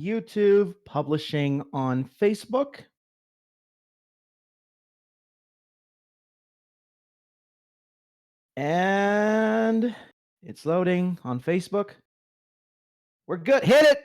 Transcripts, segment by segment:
YouTube, publishing on Facebook. And it's loading on Facebook. We're good. Hit it.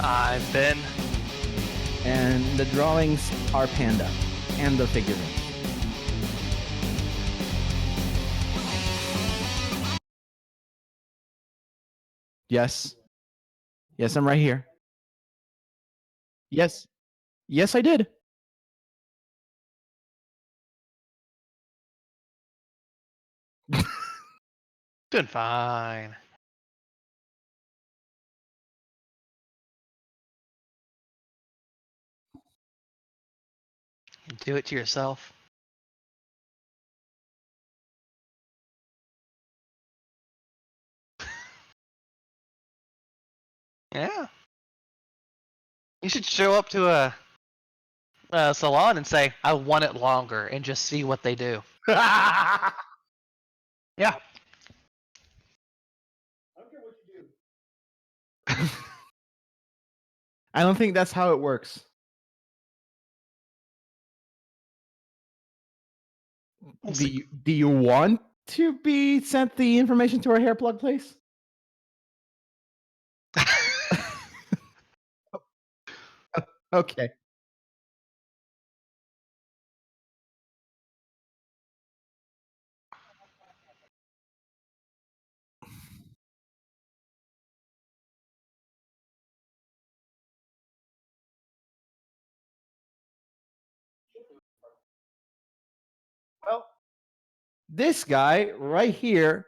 I'm Ben. And the drawings are Panda and the figurine. Yes. Yes, I'm right here. Yes. Yes, I did. Doing fine. You do it to yourself. Yeah. You should show up to a salon and say, I want it longer, and just see what they do. Yeah. I don't care what you do. I don't think that's how it works. Do you want to be sent the information to our hair plug place? Okay. Well, this guy right here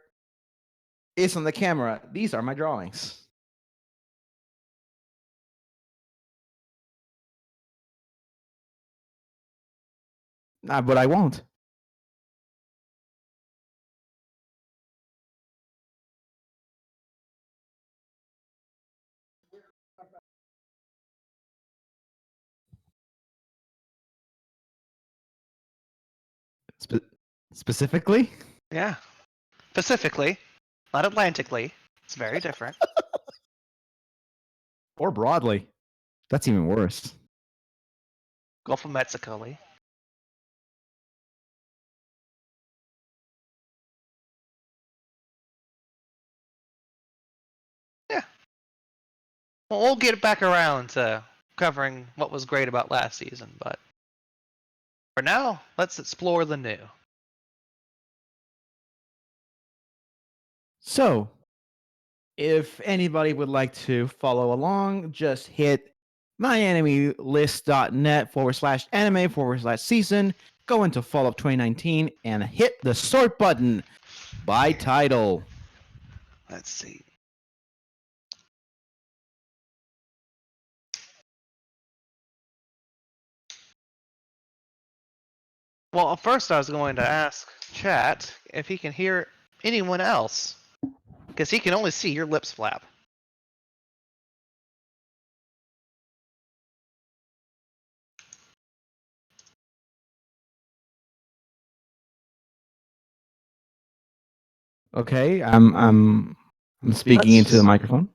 is on the camera. These are my drawings. Nah, but I won't. Specifically? Yeah. Pacifically, not Atlantically. It's very different. Or broadly. That's even worse. Gulf of Mexico. Yeah. Well, we'll get back around to covering what was great about last season, but for now, let's explore the new. So, if anybody would like to follow along, just hit myanimelist.net/anime/season, go into Fall of 2019, and hit the sort button by title. Let's see. Well, first I was going to ask chat if he can hear anyone else, because he can only see your lips flap. Okay, I'm speaking into the microphone.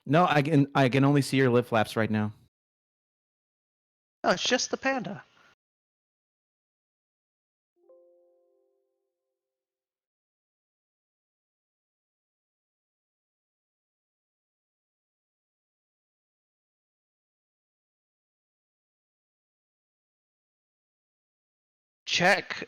No, I can only see your lip flaps right now. No, it's just the panda. Check,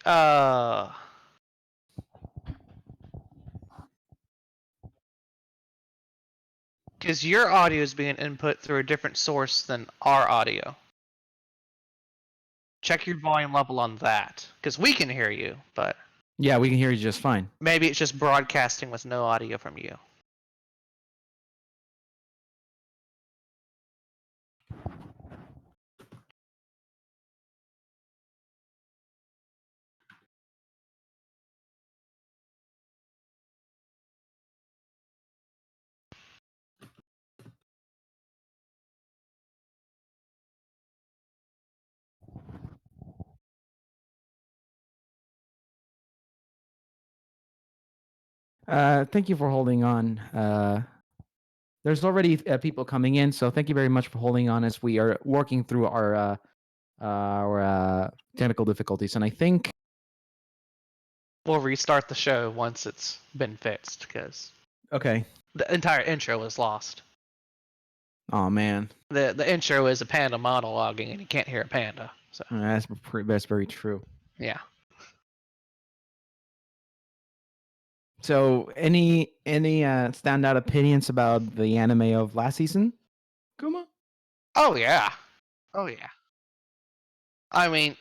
because your audio is being input through a different source than our audio. Check your volume level on that, because we can hear you, but Yeah, we can hear you just fine. maybe it's just broadcasting with no audio from you. Thank you for holding on. There's already people coming in, so thank you very much for holding on as we are working through our technical difficulties. And I think We'll restart the show once it's been fixed because okay. the entire intro is lost. Oh man, The intro is a panda monologuing, and you can't hear a panda. So that's very true. yeah. So any standout opinions about the anime of last season, Kuma? Oh yeah. Oh yeah. I mean,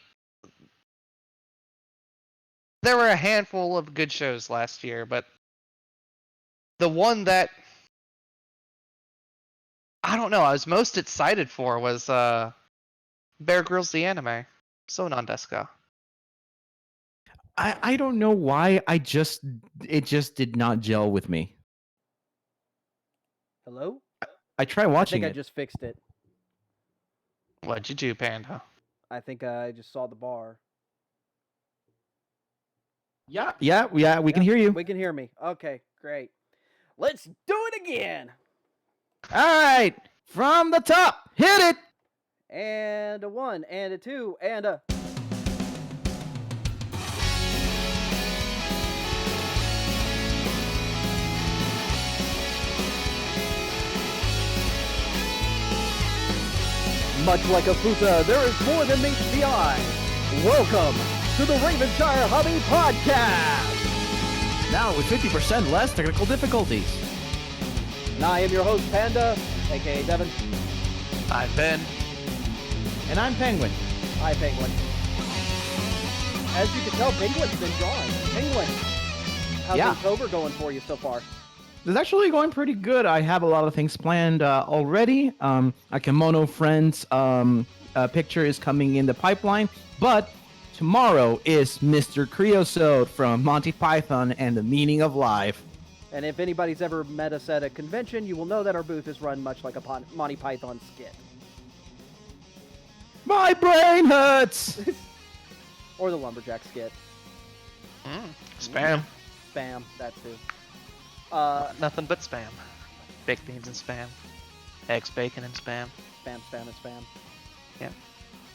there were a handful of good shows last year, but the one that I don't know I was most excited for was Bear Grylls the anime. Sonon desu ka? I don't know why it just did not gel with me. Hello? I tried I watching think it. I just fixed it. What'd you do, Panda? I think I just saw the bar. Yeah, we can hear you. We can hear me. Okay, great. Let's do it again. All right, from the top, hit it. And a 1, and a 2, and a... Much like a futa, there is more than meets the eye. Welcome to the Ravenshire Hobby Podcast. Now with 50% less technical difficulties. And I am your host, Panda, aka Devin. I've been. And I'm Penguin. Hi, Penguin. As you can tell, Penguin's been drawing. Penguin, how's Yeah. October going for you so far? It's actually going pretty good. I have a lot of things planned already. A Kimono Friends picture is coming in the pipeline, but tomorrow is Mr. Creosote from Monty Python and the Meaning of Life. And if anybody's ever met us at a convention, you will know that our booth is run much like a Monty Python skit. My brain hurts. Or the Lumberjack skit. Spam. Spam, that too. Nothing but spam. Baked beans and spam. Eggs, bacon, and spam. Spam, spam, and spam. Yeah.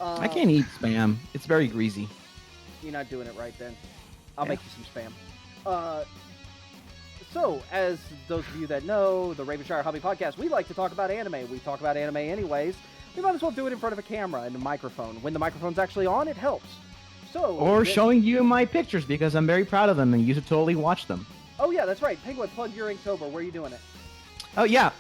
I can't eat spam. It's very greasy. You're not doing it right then. I'll Yeah. make you some spam. So, as those of you that know, the Ravenshire Hobby Podcast, we like to talk about anime. We talk about anime anyways. We might as well do it in front of a camera and a microphone. When the microphone's actually on, it helps. So, Or showing you my pictures because I'm very proud of them and you should totally watch them. Oh yeah, that's right. Penguin, plug your Inktober. Where are you doing it? Oh yeah,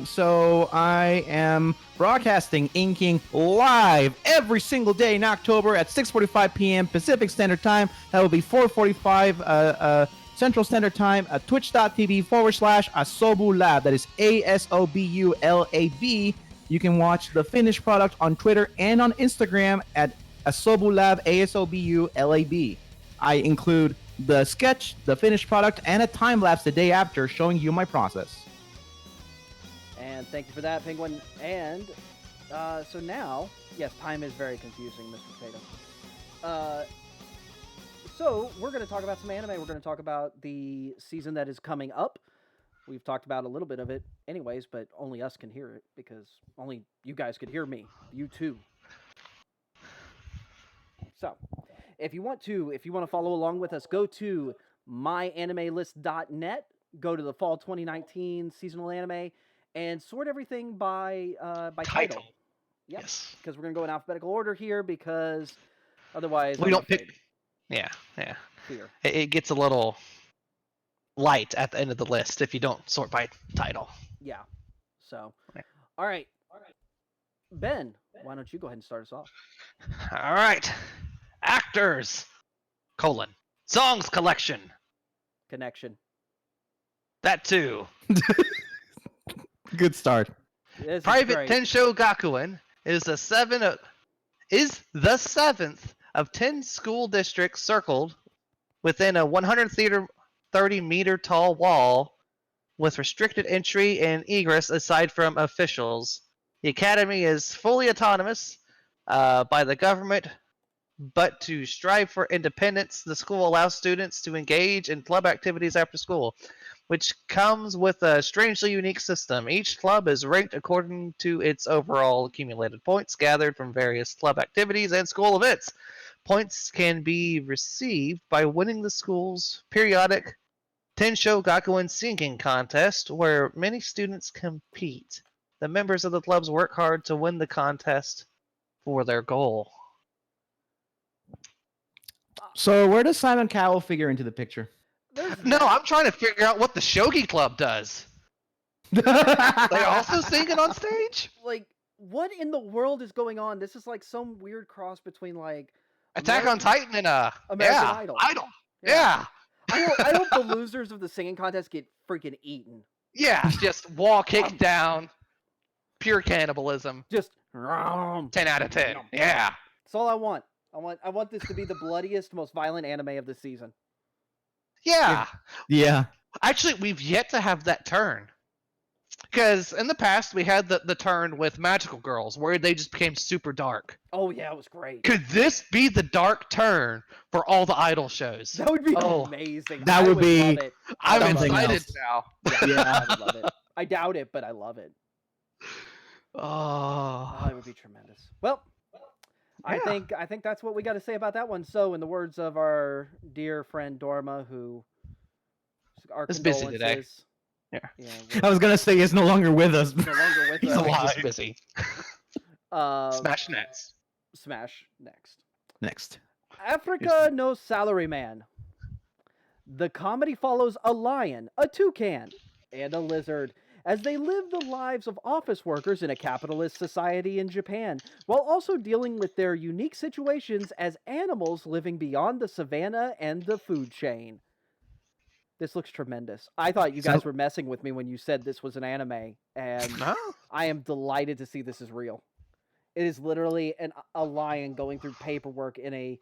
so I am broadcasting inking live every single day in October at 6:45 p.m. Pacific Standard Time. That will be 4:45 Central Standard Time at twitch.tv/Asobu Lab. That is ASOBULAB. You can watch the finished product on Twitter and on Instagram at Asobu Lab, ASOBULAB. I include the sketch, the finished product, and a time lapse the day after showing you my process. And thank you for that, Penguin. And so now, yes, time is very confusing, Mr. Potato. So we're going to talk about some anime. We're going to talk about the season that is coming up. We've talked about a little bit of it anyways, but only us can hear it because only you guys could hear me. You too. So, if you want to follow along with us, go to myanimelist.net, go to the fall 2019 seasonal anime, and sort everything by title. Yep. Yes. Because we're gonna go in alphabetical order here because otherwise We I'm don't afraid. pick. Yeah. Fear. It gets a little light at the end of the list if you don't sort by title. Yeah. So, Yeah. all right. Ben, why don't you go ahead and start us off? All right. Actors. Songs collection. Connection. That too. Good start. This is Private great. Tensho Gakuen is the seventh of 10 school districts circled within a 130-meter tall wall with restricted entry and egress aside from officials. The academy is fully autonomous by the government, but to strive for independence, the school allows students to engage in club activities after school. which comes with a strangely unique system. Each club is ranked according to its overall accumulated points gathered from various club activities and school events. Points can be received by winning the school's periodic Tensho Gakuen singing contest, where many students compete. The members of the clubs work hard to win the contest for their goal. So where does Simon Cowell figure into the picture? No, I'm trying to figure out what the Shogi Club does. They also singing on stage? Like, what in the world is going on? This is like some weird cross between like Attack on Titan and American Idol. Yeah. I hope the losers of the singing contest get freaking eaten. Yeah, just wall kicked down. Pure cannibalism. Just 10 out of 10. Yeah. That's all I want. I want this to be the bloodiest, most violent anime of the season. Yeah. Yeah. Actually, we've yet to have that turn. Because in the past, we had the turn with Magical Girls, where they just became super dark. Oh, yeah, it was great. Could this be the dark turn for all the idol shows? That would be amazing. That would be... love it. I'm something excited else. now. Yeah, I would love it. I doubt it, but I love it. Oh. It would be tremendous. Well, I think that's what we got to say about that one. So, in the words of our dear friend Dorma, who our is busy today. Yeah, I was gonna say he's no longer with us. no longer with He's us. alive. He's busy. Smash next. Smash next. Next. Africa No Salaryman. The comedy follows a lion, a toucan, and a lizard as they live the lives of office workers in a capitalist society in Japan, while also dealing with their unique situations as animals living beyond the savannah and the food chain. This looks tremendous. I thought you guys were messing with me when you said this was an anime, and I am delighted to see this is real. It is literally a lion going through paperwork in a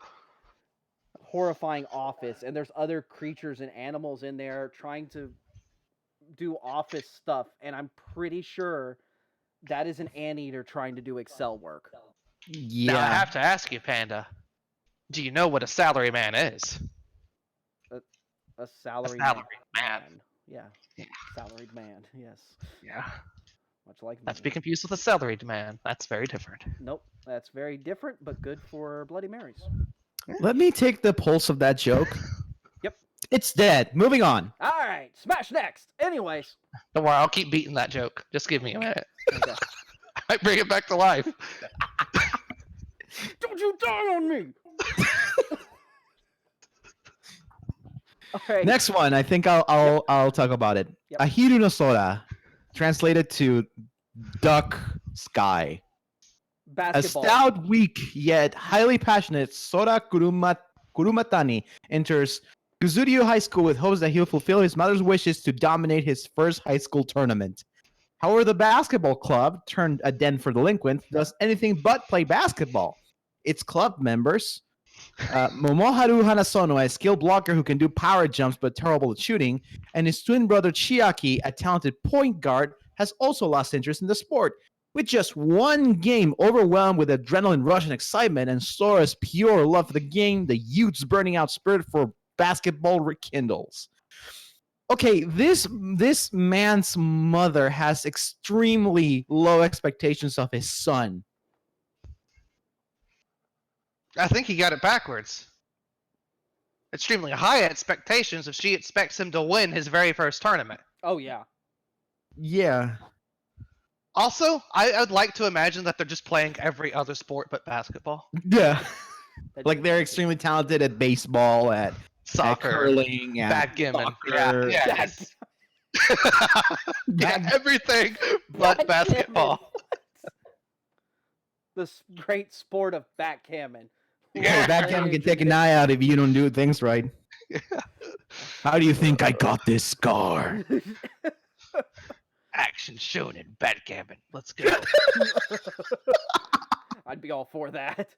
horrifying office, and there's other creatures and animals in there trying to do office stuff, and I'm pretty sure that is an anteater trying to do Excel work. Yeah. Now I have to ask you, Panda. Do you know what a salaryman is? A salaried man. Yeah. Salaried man. Yes. Yeah. Much like Not to me. be confused with a salaried man. That's very different. Nope. That's very different, but good for Bloody Marys. Let me take the pulse of that joke. Yep. It's dead. Moving on. All right. Smash next. Anyways. Don't worry, I'll keep beating that joke. Just give me a minute. Okay. I might bring it back to life. Don't you die on me! Okay. Next one. I think I'll talk about it. Yep. Ahiru no Sora, translated to duck sky. A Basketball. stout, weak, yet highly passionate Sora Kurumatani enters Kuzuryu High School with hopes that he'll fulfill his mother's wishes to dominate his first high school tournament. However, the basketball club, turned a den for delinquents, does anything but play basketball. Its club members, Momoharu Hanasono, a skilled blocker who can do power jumps but terrible at shooting, and his twin brother Chiaki, a talented point guard, has also lost interest in the sport. With just one game overwhelmed with adrenaline rush and excitement and Sora's pure love for the game, the youth's burning out spirit for basketball rekindles. Okay, this man's mother has extremely low expectations of his son. I think he got it backwards. Extremely high expectations if she expects him to win his very first tournament. Oh, yeah. Yeah. Also, I'd like to imagine that they're just playing every other sport but basketball. Yeah. Like they're extremely talented at baseball, at Soccer, curling, at backgammon. soccer. Yes. Yeah, everything but basketball. This great sport of backgammon. Hey, backgammon can take an eye out if you don't do things right. How do you think I got this scar? Action shown in backgammon. Let's go. I'd be all for that.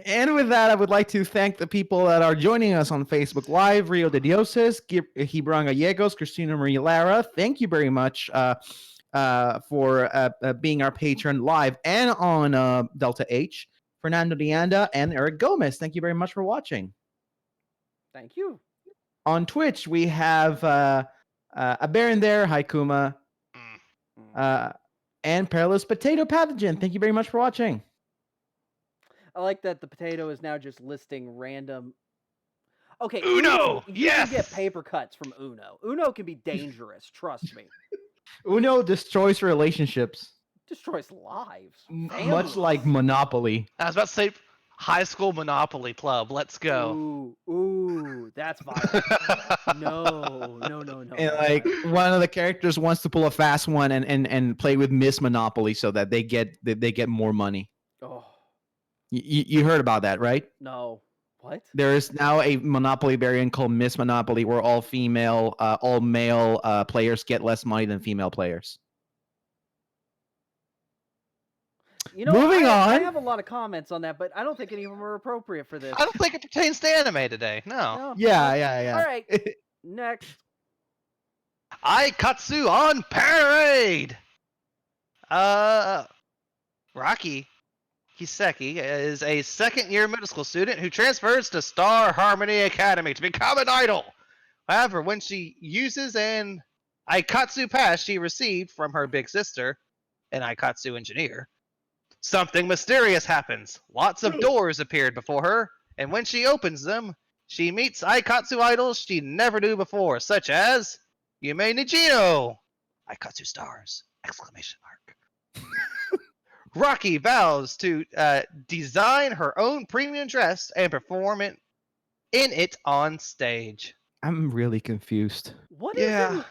And with that, I would like to thank the people that are joining us on Facebook Live. Rio de Dioses, Gibran Gallegos, Christina Maria Lara. Thank you very much for being our patron live and on Delta H. Fernando Deanda and Eric Gomez. Thank you very much for watching. Thank you. On Twitch, we have A Baron there. Hi, Kuma. Mm. And Perilous Potato Pathogen. Thank you very much for watching. I like that the potato is now just listing random. Okay, Uno! You can get Yes! paper cuts from Uno. Uno can be dangerous. Trust me. Uno destroys relationships, Destroys lives. much like families. Monopoly. I was about to say high school Monopoly Club. Let's go. Ooh, that's violent. No. And like one of the characters wants to pull a fast one and play with Miss Monopoly so that they get more money. Oh You heard about that, right? no. What? There is now a Monopoly variant called Miss Monopoly, where all male players get less money than female players. You know, Moving I on. have a lot of comments on that, but I don't think any of them are appropriate for this. I don't think it pertains to anime today. No. No. Yeah. All right. Next. Aikatsu on parade! Rocky Kiseki is a second-year middle school student who transfers to Star Harmony Academy to become an idol. However, when she uses an Aikatsu pass she received from her big sister, an Aikatsu engineer, something mysterious happens. Lots of doors appeared before her, and when she opens them, she meets Aikatsu idols she never knew before, such as Yume Nijino, Aikatsu stars! Exclamation mark. Rocky vows to design her own premium dress and perform in it on stage. I'm really confused. What is Yeah.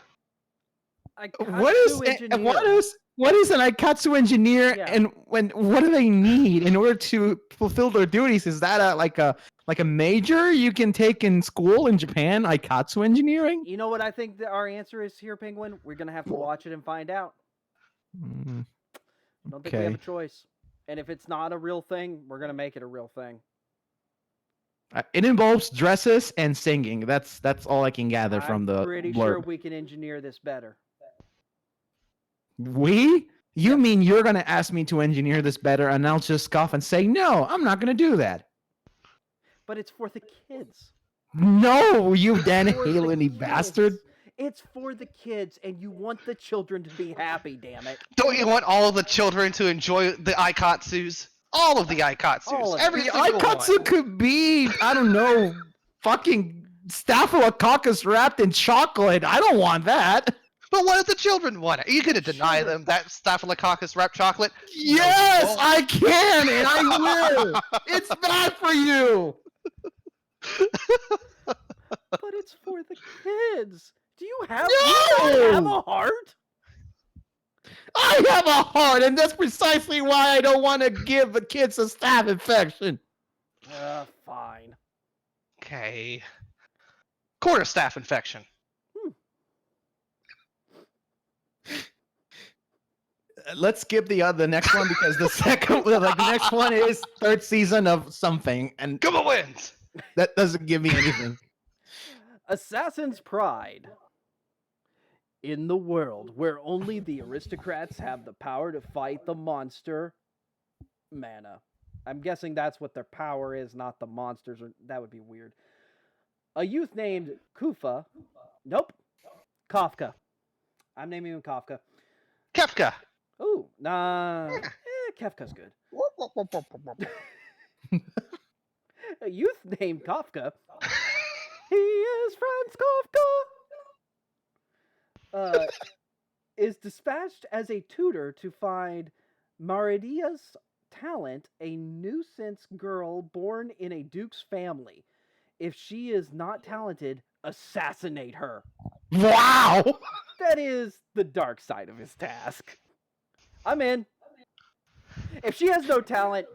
What is an Aikatsu engineer, Yeah. and what do they need in order to fulfill their duties? Is that a major you can take in school in Japan? Aikatsu engineering? You know what I think that our answer is here, Penguin? We're gonna have to watch it and find out. I don't think we have a choice. And if it's not a real thing, we're gonna make it a real thing. It involves dresses and singing. That's all I can gather from the I'm pretty blurb. sure we can engineer this better. We? You mean you're going to ask me to engineer this better, and I'll just scoff and say, no, I'm not going to do that. But it's for the kids. No, you Dan For the Haley kids. bastard. It's for the kids, and you want the children to be happy, damn it. Don't you want all of the children to enjoy the Aikatsus? All of the Aikatsus. All of Every The single Aikatsu one. could be, I don't know, fucking Staphylococcus wrapped in chocolate. I don't want that. But what if the children want it? Are you going to deny Sure. them that Staphylococcus wrapped chocolate? Yes, won't. I can, and I will. It's bad for you. But it's for the kids. Do you have, No! you not have a heart? I have a heart, and that's precisely why I don't want to give the kids a staph infection. Fine. Okay. Quarterstaff infection. Let's skip the next one because the next one is third season of something, and Kuma wins! that doesn't give me anything. Assassin's Pride. In the world where only the aristocrats have the power to fight the monster, mana. I'm guessing that's what their power is, not the monsters. Or that would be weird. A youth named Kufa. Nope. Kafka. I'm naming him Kafka. Kefka! Ooh, nah. Kafka's good. A youth named Kafka. He is Franz Kafka. Is dispatched as a tutor to find Maridia's talent, a nuisance girl born in a duke's family. If she is not talented, assassinate her. Wow. That is the dark side of his task. I'm in. If she has no talent,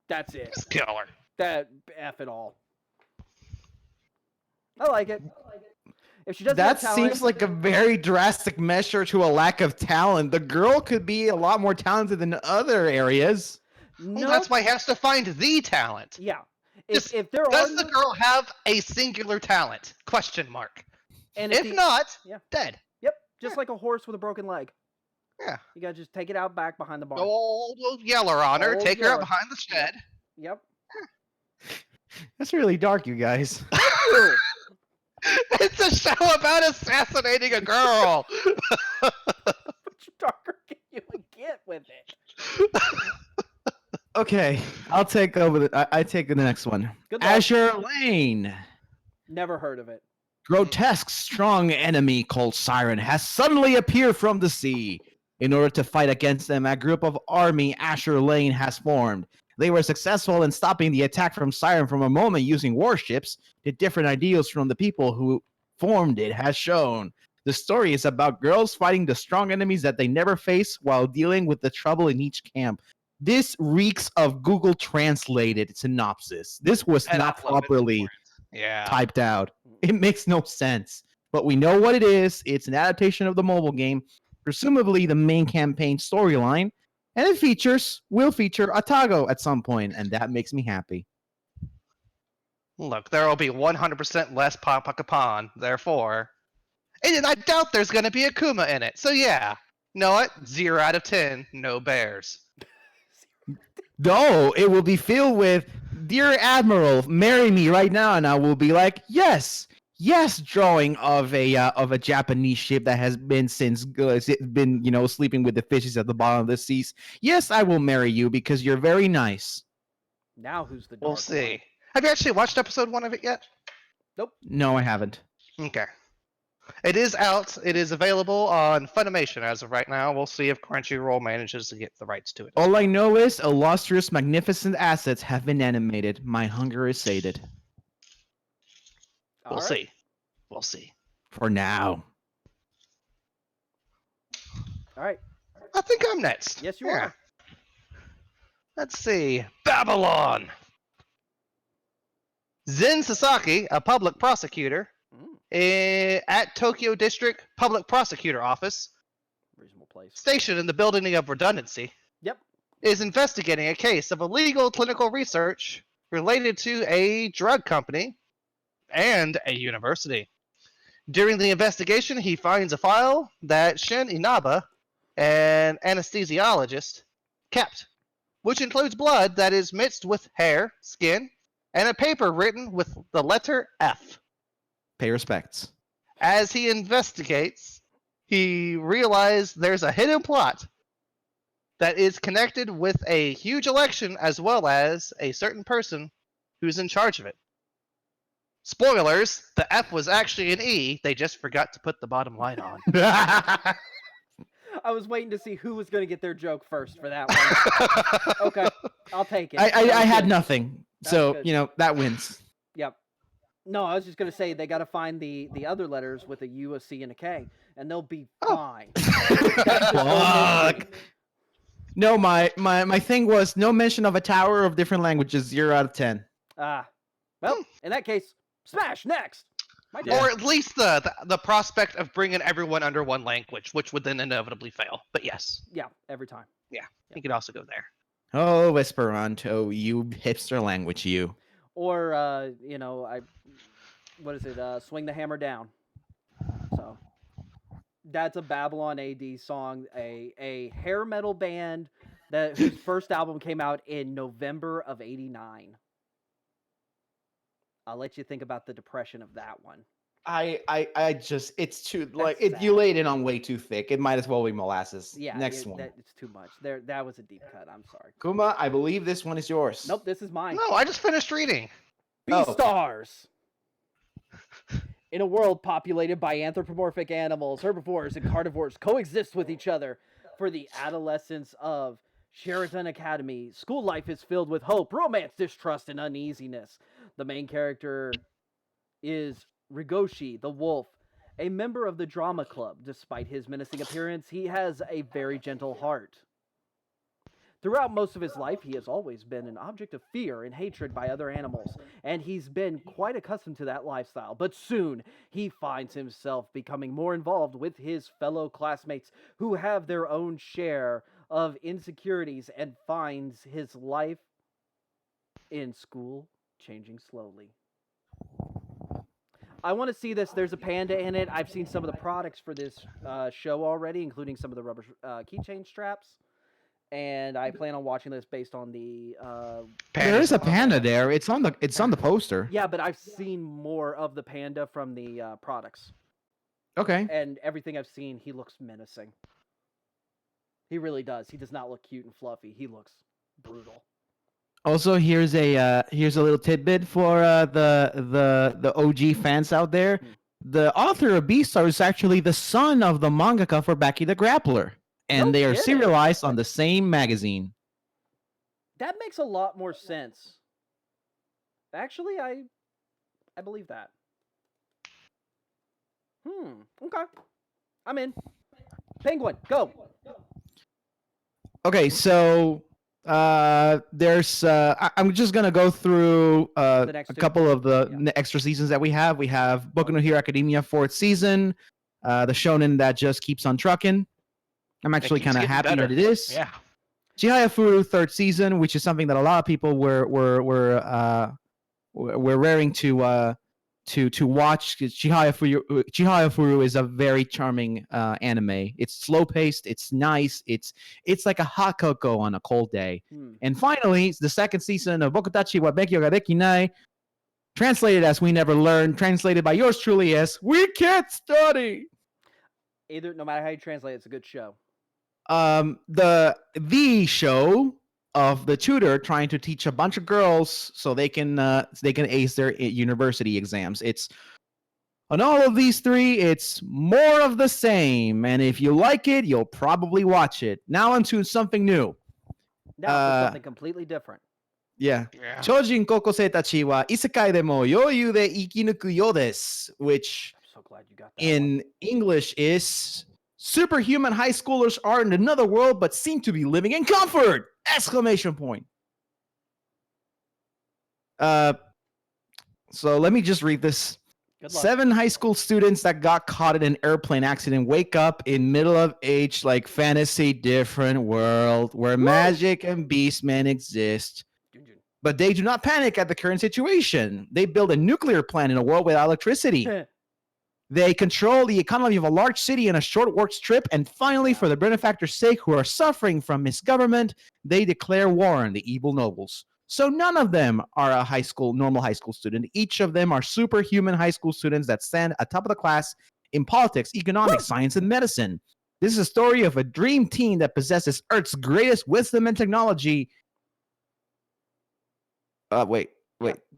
that's it. Just kill her. That F it all. I like it. If she doesn't That have talent, seems like a very drastic measure to a lack of talent. The girl could be a lot more talented than other areas. no. Well, that's why he has to find the talent. Yeah. Just, If there are Does no, the girl have a singular talent? Question mark. and If not, yeah. dead. Yep, just like a horse with a broken leg. Yeah. You gotta just take it out back behind the barn. Old Yeller on her, Old take her out Yeller. behind the shed. Yep. That's really dark, you guys. Ew. It's a show about assassinating a girl. Which darker can you get with it? Okay, I'll take over. I take the next one. Good luck. Azure Lane. Never heard of it. Grotesque, strong enemy called Siren has suddenly appeared from the sea. In order to fight against them, a group of army Azure Lane has formed. They were successful in stopping the attack from Siren from a moment using warships. The different ideals from the people who formed it has shown. The story is about girls fighting the strong enemies that they never face while dealing with the trouble in each camp. This reeks of Google translated synopsis. This was And not uploaded properly for it. Yeah. typed out. It makes no sense. But we know what it is. It's an adaptation of the mobile game, presumably the main campaign storyline, and it will feature Atago at some point, and that makes me happy. Look, there will be 100% less Papakapan, therefore. And I doubt there's going to be a Kuma in it. So yeah. You know what? 0 out of 10. No bears. No, it will be filled with, "Dear Admiral, marry me right now," and I will be like, "Yes, yes." Drawing of a Japanese ship that has been sleeping with the fishes at the bottom of the seas. Yes, I will marry you because you're very nice. Now who's the dark We'll one? see. Have you actually watched episode 1 of it yet? No, I haven't. Okay. It is out. It is available on Funimation as of right now. We'll see if Crunchyroll manages to get the rights to it. All I know is illustrious, magnificent assets have been animated. My hunger is sated. We'll see. We'll see. For now. All right. I think I'm next. Yes, you are. Let's see. Babylon. Zen Sasaki, a public prosecutor, at Tokyo District Public Prosecutor Office, Reasonable place. stationed in the building of redundancy, Yep. is investigating a case of illegal clinical research related to a drug company and a university. During the investigation, he finds a file that Shin Inaba, an anesthesiologist, kept, which includes blood that is mixed with hair, skin, and a paper written with the letter F. Pay respects. As he investigates, he realizes there's a hidden plot that is connected with a huge election as well as a certain person who's in charge of it. Spoilers, the F was actually an E, they just forgot to put the bottom line on. I was waiting to see who was going to get their joke first for that one. Okay, I'll take it. I had nothing. That's So, good. that wins. Yep. No, I was just going to say they got to find the other letters with a U, a C, and a K, and they'll be fine. Fuck. No, my thing was no mention of a tower of different languages, 0 out of 10. Well, in that case, smash next. My turn. Or at least the prospect of bringing everyone under one language, which would then inevitably fail. But yes, Yeah, every time. you could also go there. Oh, Esperanto, you hipster language, you. Or swing the hammer down. So that's a Babylon AD song, a hair metal band whose first album came out in November of '89. I'll let you think about the depression of that one. It's too That's sad. you laid it on way too thick. It might as well be molasses. Yeah, Next one. It's too much. That was a deep cut. I'm sorry. Kuma, I believe this one is yours. Nope, this is mine. No, I just finished reading. Beastars! In a world populated by anthropomorphic animals, herbivores and carnivores coexist with each other. For the adolescents of Sheraton Academy, school life is filled with hope, romance, distrust, and uneasiness. The main character is Rigoshi, the wolf, a member of the drama club. Despite his menacing appearance, he has a very gentle heart. Throughout most of his life, he has always been an object of fear and hatred by other animals, and he's been quite accustomed to that lifestyle. But soon, he finds himself becoming more involved with his fellow classmates who have their own share of insecurities, and finds his life in school changing slowly. I want to see this. There's a panda in it. I've seen some of the products for this show already, including some of the rubber keychain straps. and I plan on watching this based on the. There is a panda there. It's on the poster. Yeah, but I've seen more of the panda from the products. Okay. And everything I've seen, he looks menacing. He really does. He does not look cute and fluffy. He looks brutal. Also, here's a little tidbit for the OG fans out there. The author of Beastar is actually the son of the mangaka for Baki the Grappler, and they are serialized on the same magazine. That makes a lot more sense. Actually, I believe that. Okay. I'm in. Penguin, go. Okay, so there's I'm just gonna go through a couple of the extra seasons that we have. We have Boku no Hero Academia 4th season, the shonen that just keeps on trucking. I'm actually kind of happy that it is. Yeah. Chihaya Furu 3rd season, which is something that a lot of people were raring to watch. Chihaya Furu is a very charming anime. It's slow paced. It's nice. It's like a hot cocoa on a cold day. And finally, the 2nd season of Bokutachi wa Bekyo ga Dekinai, translated as We Never Learn, translated by yours truly as We Can't Study. Either, no matter how you translate, it's a good show. The show of the tutor trying to teach a bunch of girls so they can ace their university exams. It's on all of these 3. It's more of the same, and if you like it, you'll probably watch it. Now onto something new. Now something completely different. Yeah. Chojin kokosei tachi wa isekai de mo yoyu de ikinuku yo desu, which I'm so glad you got that in English is superhuman high schoolers are in another world but seem to be living in comfort! Exclamation point. So let me just read this. 7 high school students that got caught in an airplane accident wake up in middle of age like fantasy different world where magic and beastmen exist. But they do not panic at the current situation. They build a nuclear plant in a world without electricity. They control the economy of a large city in a short work trip, and finally, for the benefactors' sake who are suffering from misgovernment, they declare war on the evil nobles. So none of them are a normal high school student. Each of them are superhuman high school students that stand atop of the class in politics, economics, science, and medicine. This is a story of a dream team that possesses Earth's greatest wisdom and technology. Wait.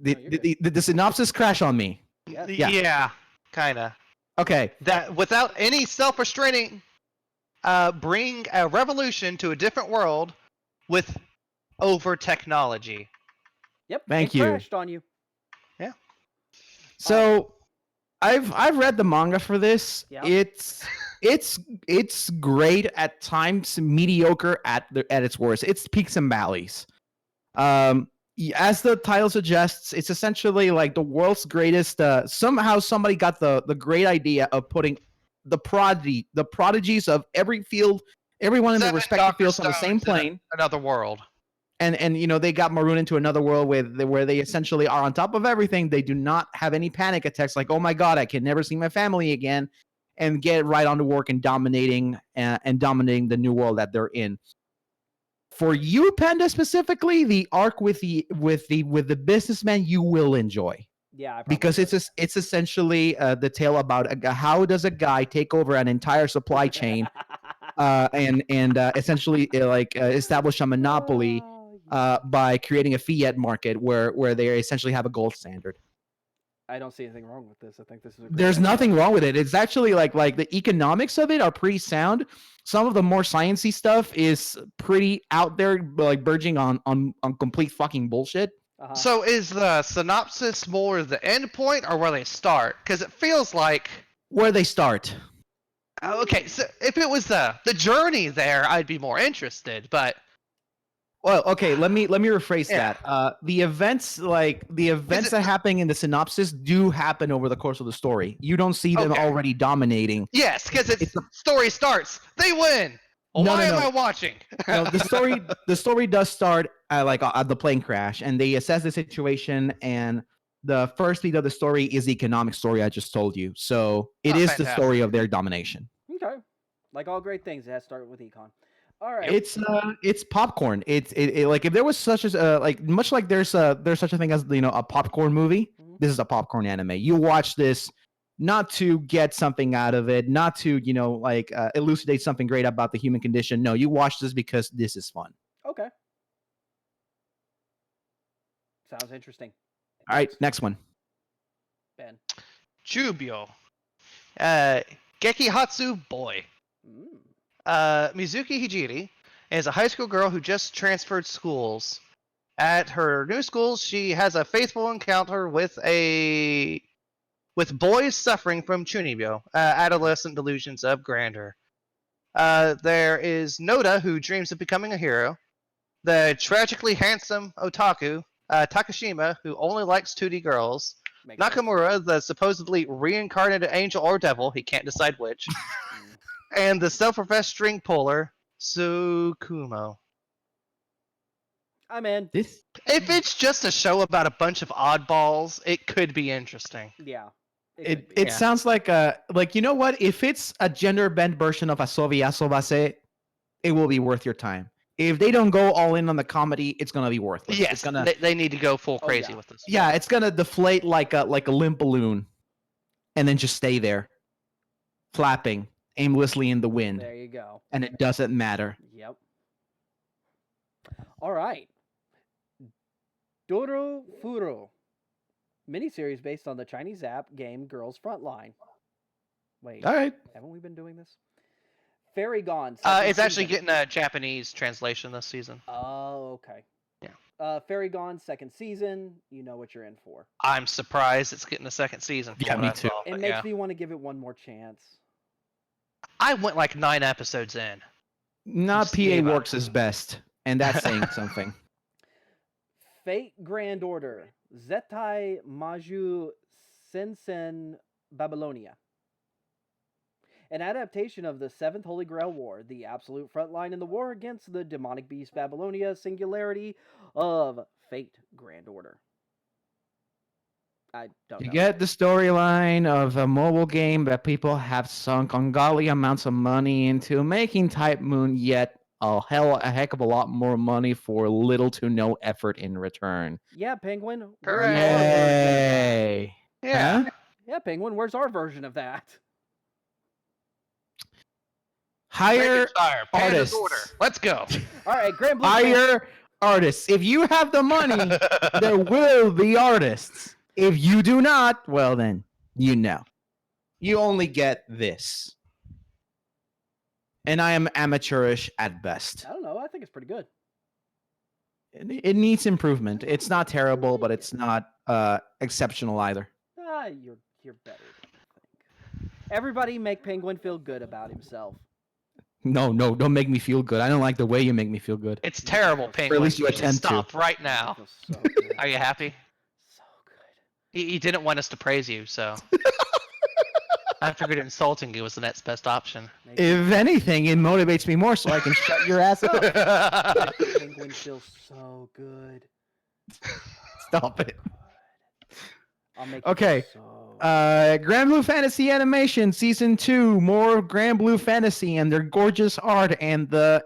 Did the synopsis crash on me? Yeah. Kinda. Okay. That without any self-restraining, bring a revolution to a different world with over technology. Yep. Thank you. Crashed on you. Yeah. So, I've read the manga for this. Yeah. It's great at times, mediocre at its worst. It's peaks and valleys. As the title suggests, it's essentially like the world's greatest. Somehow somebody got the great idea of putting the prodigies of every field, everyone in their respective fields on the same plane. Another world. And they got marooned into another world where they essentially are on top of everything. They do not have any panic attacks like, oh my God, I can never see my family again, and get right on to work and dominating the new world that they're in. For you, Panda, specifically, the arc with the businessman you will enjoy. Yeah, because it's essentially the tale about how does a guy take over an entire supply chain and essentially establish a monopoly by creating a fiat market where they essentially have a gold standard. I don't see anything wrong with this. I think this is There's nothing wrong with it. It's actually like the economics of it are pretty sound. Some of the more sciencey stuff is pretty out there, like verging on complete fucking bullshit. So is the synopsis more the end point or where they start? Because it feels like where they start. Okay, so if it was the journey there, I'd be more interested. But well, okay, let me rephrase that. The events that are happening in the synopsis do happen over the course of the story. You don't see them already dominating. Yes, because the story starts. They win. Why am I watching? No, the story does start at the plane crash, and they assess the situation. And the first lead of the story is the economic story I just told you. So it is the story of their domination. Okay, like all great things, it has to start with econ. All right. It's popcorn. Like if there was such as like much like there's such a thing as a popcorn movie. Mhm. This is a popcorn anime. You watch this not to get something out of it, not to like elucidate something great about the human condition. No, you watch this because this is fun. Okay. Sounds interesting. All right, next one. Ben. Chubio. Gekihatsu Boy. Mizuki Hijiri is a high school girl who just transferred schools. At her new school, she has a faithful encounter with boys suffering from chunibyo, adolescent delusions of grandeur. There is Noda, who dreams of becoming a hero. The tragically handsome otaku, Takashima, who only likes 2D girls. Makes sense. Nakamura, the supposedly reincarnated angel or devil, he can't decide which. And the self-professed string puller, Tsukumo. I'm in. This If it's just a show about a bunch of oddballs, it could be interesting. Yeah. it sounds like you know what? If it's a gender bent version of Asobi Asobase, it will be worth your time. If they don't go all in on the comedy, it's gonna be worthless. Yes, it's gonna, they need to go full crazy yeah. with this. yeah, it's gonna deflate like a limp balloon, and then just stay there, flapping aimlessly in the wind, There you go. and it doesn't matter. Yep. All right. Doro Furo. Miniseries based on the Chinese app game Girls Frontline. Wait, All right. haven't we been doing this? Fairy Gone. It's actually season. getting a Japanese translation this season. Oh, okay. Yeah. Fairy Gone, second season. You know what you're in for. I'm surprised it's getting a second season. from Yeah, what me I too. saw, It but makes yeah. me want to give it one more chance. I went like 9 episodes in. Not Just PA gave up. works is best, and that's saying something. Fate Grand Order. Zetai Maju Sensen Babylonia. An adaptation of the Seventh Holy Grail War, the absolute front line in the war against the demonic beast Babylonia, singularity of Fate Grand Order. I don't You know. get the storyline of a mobile game that people have sunk ungodly amounts of money into making Type Moon, yet a heck of a lot more money for little to no effort in return. Yeah, Penguin. Correct. Where's our version of that? Yay! Yeah. Huh? Yeah, Penguin. Where's our version of that? Hire Ravenshire, Panda's artists. Order. Let's go. All right, Grand Blue. Hire artists. If you have the money, there will be artists. If you do not, well then, you only get this. And I am amateurish at best. I don't know. I think it's pretty good. It needs improvement. It's not terrible, but it's not exceptional either. You're better than I think. Everybody make Penguin feel good about himself. No, don't make me feel good. I don't like the way you make me feel good. It's terrible, Penguin. least you should attempt to. stop right now. Feels so good. Are you happy? So good. He didn't want us to praise you, so I figured insulting you was the next best option. Make If anything, it motivates me more so I can shut your ass up. Penguin feels so good. Stop it. I'll make Okay. You feel so Grand Blue Fantasy Animation Season 2, more Grand Blue Fantasy and their gorgeous art and the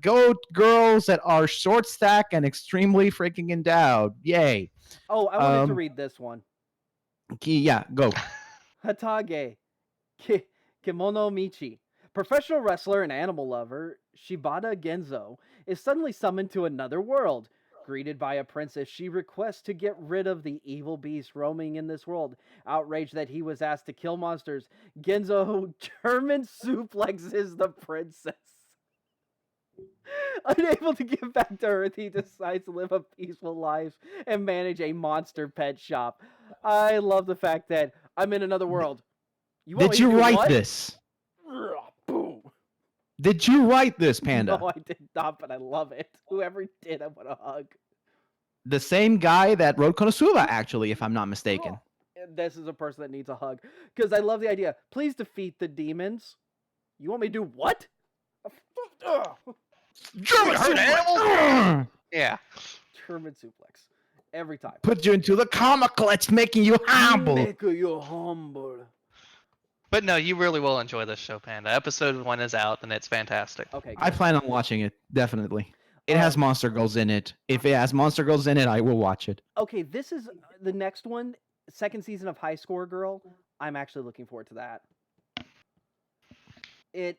goat girls that are short stack and extremely freaking endowed. Yay. Oh, I wanted to read this one. Yeah, go. Hatage Kimono Michi. Professional wrestler and animal lover, Shibata Genzo, is suddenly summoned to another world. Greeted by a princess, she requests to get rid of the evil beast roaming in this world. Outraged that he was asked to kill monsters, Genzo German suplexes the princess. Unable to give back to Earth, he decides to live a peaceful life and manage a monster pet shop. I love the fact that I'm in another world. Did you write what? this? Boom. Did you write this, Panda? No, I did not, but I love it. Whoever did, I want a hug. The same guy that wrote Konosuba, actually, if I'm not mistaken. Oh, this is a person that needs a hug. Because I love the idea. Please defeat the demons. You want me to do what? German hurt animals? Yeah. German suplex. Every time. Put you into the comical. It's making you humble. Make you humble. But no, you really will enjoy this show, Panda. Episode 1 is out, and it's fantastic. Okay, I good. plan on watching it, definitely. It has Monster Girls in it. If it has Monster Girls in it, I will watch it. Okay, this is the next one, second season of High Score Girl. I'm actually looking forward to that. It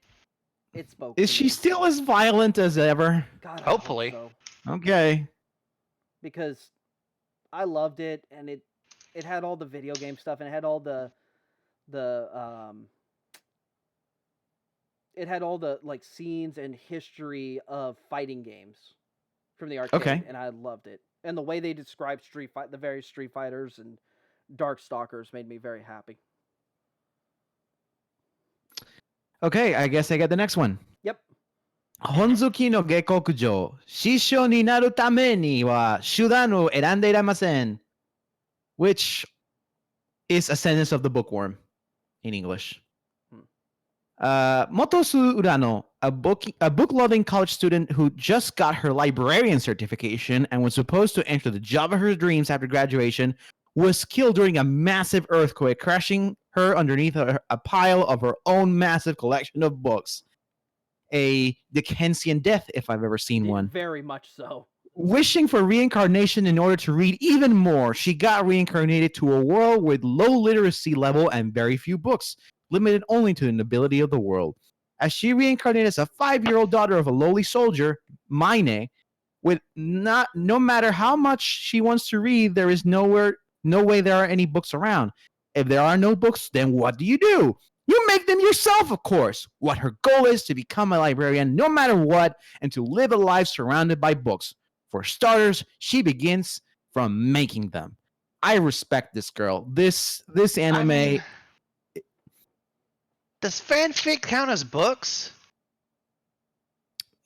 spoke. Is to she me. still as violent as ever? God, I Hopefully. hope so. Okay. Because I loved it, and it had all the video game stuff, and it had all the it had all the like scenes and history of fighting games from the arcade, Okay. and I loved it. And the way they described the various Street Fighters and Darkstalkers made me very happy. Okay, I guess I get the next one. Yep. 本好きの下克上、師匠になるためには手段を選んでいられません。Which is a sentence of the bookworm in English. Motosu Urano, a book-loving college student who just got her librarian certification and was supposed to enter the job of her dreams after graduation, was killed during a massive earthquake, crashing her underneath a pile of her own massive collection of books. A Dickensian death, if I've ever seen one. Very much so. Wishing for reincarnation in order to read even more, she got reincarnated to a world with low literacy level and very few books, limited only to the nobility of the world. As she reincarnated as a 5-year-old daughter of a lowly soldier, Mine, with no matter how much she wants to read, there is no way there are any books around. If there are no books, then what do? You make them yourself, of course. What her goal is to become a librarian no matter what and to live a life surrounded by books. For starters, she begins from making them. I respect this girl. This anime... I mean, does fanfic count as books?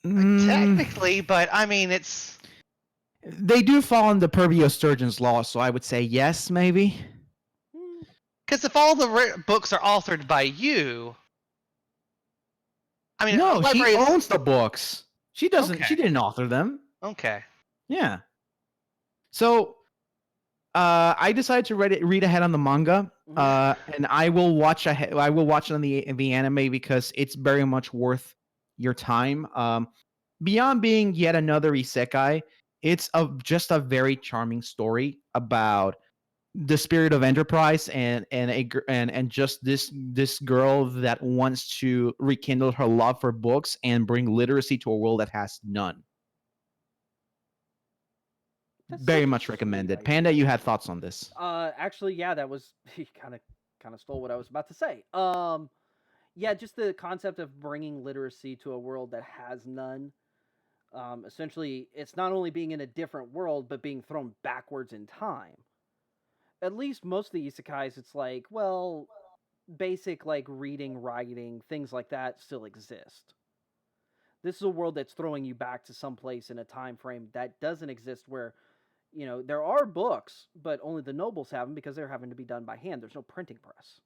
Technically, but I mean, it's... They do fall in the purview of Sturgeon's Law, so I would say yes, maybe. Because if all the books are authored by you... I mean, No, she libraries... owns the books. She doesn't. Okay. She didn't author them. Okay. Yeah. So, I decided to read ahead on the manga, and I will watch ahead. I will watch it on the anime because it's very much worth your time. Beyond being yet another isekai, it's just a very charming story about the spirit of enterprise and just this girl that wants to rekindle her love for books and bring literacy to a world that has none. That's Very such a much sweet recommended. idea. Panda, you had thoughts on this? Actually, yeah, that was he kind of stole what I was about to say. Yeah, just the concept of bringing literacy to a world that has none. Essentially, it's not only being in a different world, but being thrown backwards in time. At least most of the isekais, it's like, well, basic like reading, writing, things like that still exist. This is a world that's throwing you back to some place in a time frame that doesn't exist where, there are books, but only the nobles have them because they're having to be done by hand. There's no printing press.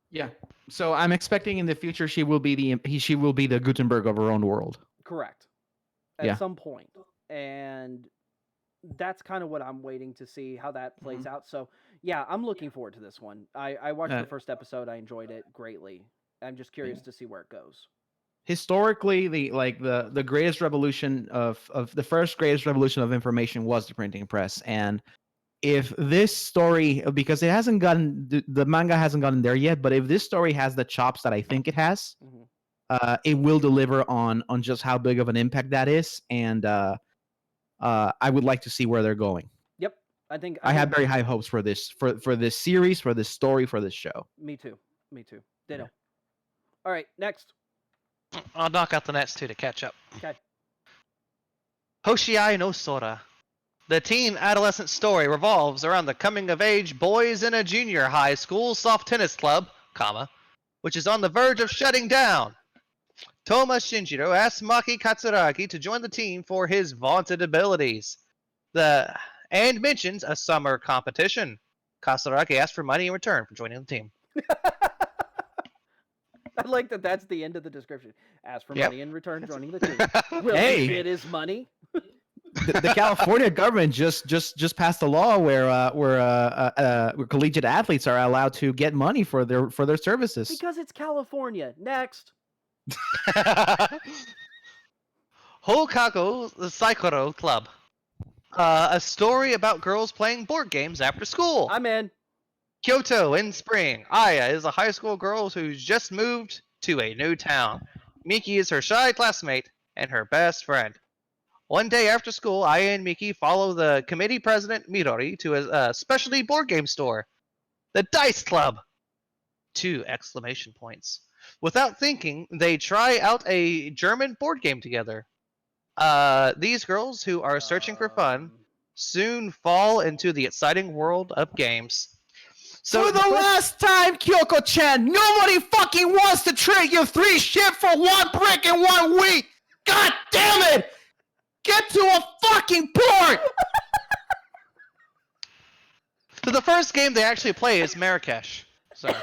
Yeah. So I'm expecting in the future she will be the Gutenberg of her own world. Correct. At some point. And that's kind of what I'm waiting to see how that plays out. So yeah, I'm looking forward to this one. I watched the first episode. I enjoyed it greatly. I'm just curious to see where it goes. Historically, the greatest revolution of the first greatest revolution of information was the printing press. And if this story, because it hasn't gotten, the manga hasn't gotten there yet, but if this story has the chops that I think it has, it will deliver on just how big of an impact that is. And I would like to see where they're going. Yep. I think I have very high hopes for this series, for this story, for this show. Me too. Ditto. All right, next. I'll knock out the next two to catch up. Okay. Hoshiai no Sora. The teen adolescent story revolves around the coming-of-age boys in a junior high school soft tennis club, which is on the verge of shutting down. Toma Shinjiro asks Maki Katsuragi to join the team for his vaunted abilities. And mentions a summer competition. Katsuragi asks for money in return for joining the team. I like that that's the end of the description. Ask for money in return, joining the team. Will Hey. he bid his money? the California government just passed a law where collegiate athletes are allowed to get money for their services. Because it's California. Next. Hokago the Saikoro Club. A story about girls playing board games after school. I'm in. Kyoto in spring. Aya is a high school girl who's just moved to a new town. Miki is her shy classmate and her best friend. One day after school, Aya and Miki follow the committee president Midori to a specialty board game store, the Dice Club. 2 exclamation points. Without thinking, they try out a German board game together. These girls who are searching for fun soon fall into the exciting world of games. So the last time, Kyoko-chan, nobody fucking wants to trade you 3 shit for 1 brick in 1 week! God damn it! Get to a fucking port! So the first game they actually play is Marrakesh. So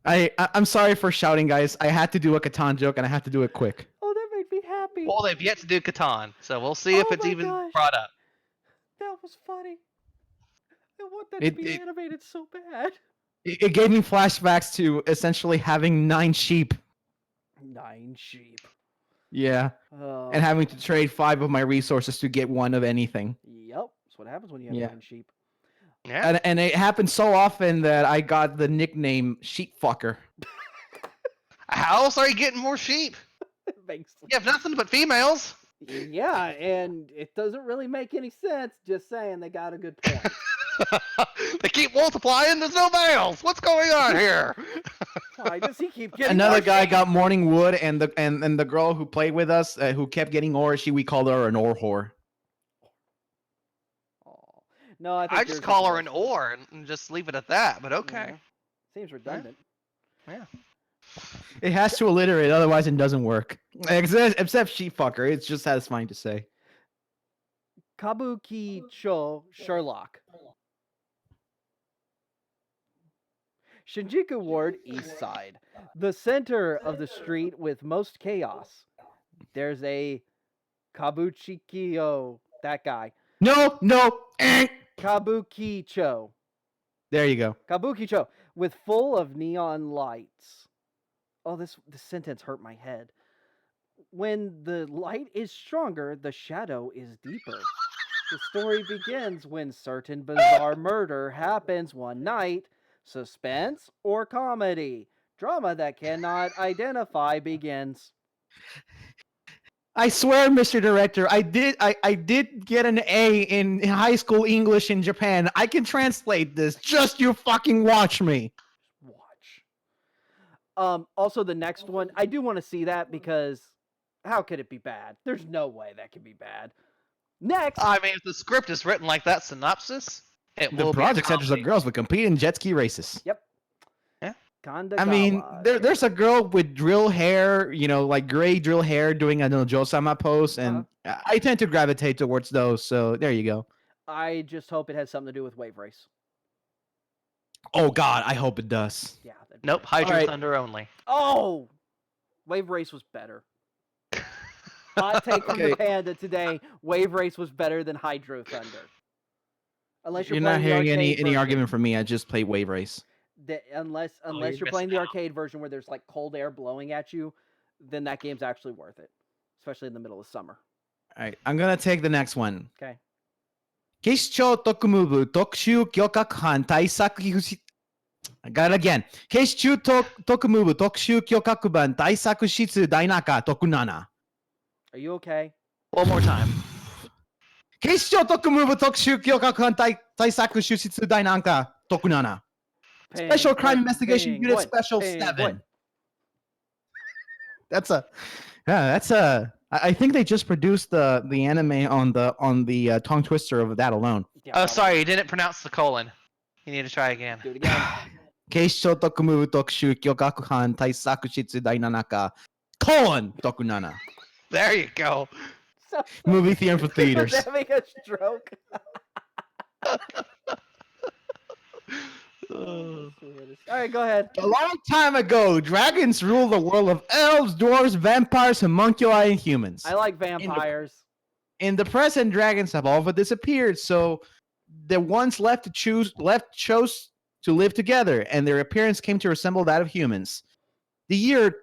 I'm sorry for shouting, guys. I had to do a Catan joke, and I had to do it quick. Oh, that made me happy. well, they've yet to do Catan, so we'll see if Oh it's my even gosh. brought up. That was funny. I want that to be animated so bad. It gave me flashbacks to essentially having 9 sheep. 9 sheep. Yeah. And having to trade 5 of my resources to get 1 of anything. Yep. That's what happens when you have 9 sheep. Yeah. And it happened so often that I got the nickname Sheep Fucker. How else are you getting more sheep? You have nothing but females. Yeah, and it doesn't really make any sense. Just saying, they got a good point. They keep multiplying. There's no males. What's going on here? Why does he keep getting Another more guy sheep? got morning wood, and the girl who played with us, who kept getting ore, we called her an ore whore. Oh. No, I think I just call her an ore and just leave it at that. But okay. Yeah. Seems redundant. Yeah. It has to alliterate, otherwise it doesn't work. Except sheep fucker. It's just satisfying to say. Kabuki-cho Sherlock. Shinjuku Ward, East Side. The center of the street with most chaos. There's a Kabukicho, that guy. No. Kabukicho. There you go. Kabukicho, with full of neon lights. Oh, this sentence hurt my head. When the light is stronger, the shadow is deeper. The story begins when certain bizarre murder happens one night. Suspense or comedy? Drama that cannot identify begins. I swear, Mr. Director, I did get an A in high school English in Japan. I can translate this. Just you fucking watch me. Watch. Also, the next one, I do want to see that because how could it be bad? There's no way that can be bad. Next. I mean, if the script is written like that synopsis, it will The be project centers of girls would compete in jet ski races. Yep. Yeah. Kandagawa. I mean, there's a girl with drill hair, like gray drill hair doing a Nojo-sama pose, and I tend to gravitate towards those, so there you go. I just hope it has something to do with Wave Race. Oh god, I hope it does. Yeah. Nope, Hydro Alright. Thunder only. Oh! Wave Race was better. Hot take from the Panda today. Wave Race was better than Hydro Thunder. Unless You're playing not the hearing any arcade version. argument from me. I just played Wave Race. Unless you're you're playing the missing out. arcade version where there's like cold air blowing at you, then that game's actually worth it. Especially in the middle of summer. All right, I'm gonna take the next one. Okay. 警視庁特務部特殊漁獲犯対策室 I got it again. 警視庁特務部特殊漁獲犯対策室第7特7 Are you okay? One more time. 警視庁特務部特殊漁獲犯対策室第7特7 Special Crime Investigation Unit Special 7. That's I think they just produced the anime on the tongue twister of that alone. Yeah, Oh, sorry, you didn't pronounce the colon. You need to try again. Do it again. 警視庁特務部特殊漁獲犯対策室第7colon 特7 There you go. So, Movie theater for theaters. having a stroke. All right, go ahead. A long time ago, dragons ruled the world of elves, dwarves, vampires, homunculi, and humans. I like vampires. In the present, dragons have all but disappeared, so the ones left chose to live together, and their appearance came to resemble that of humans. The year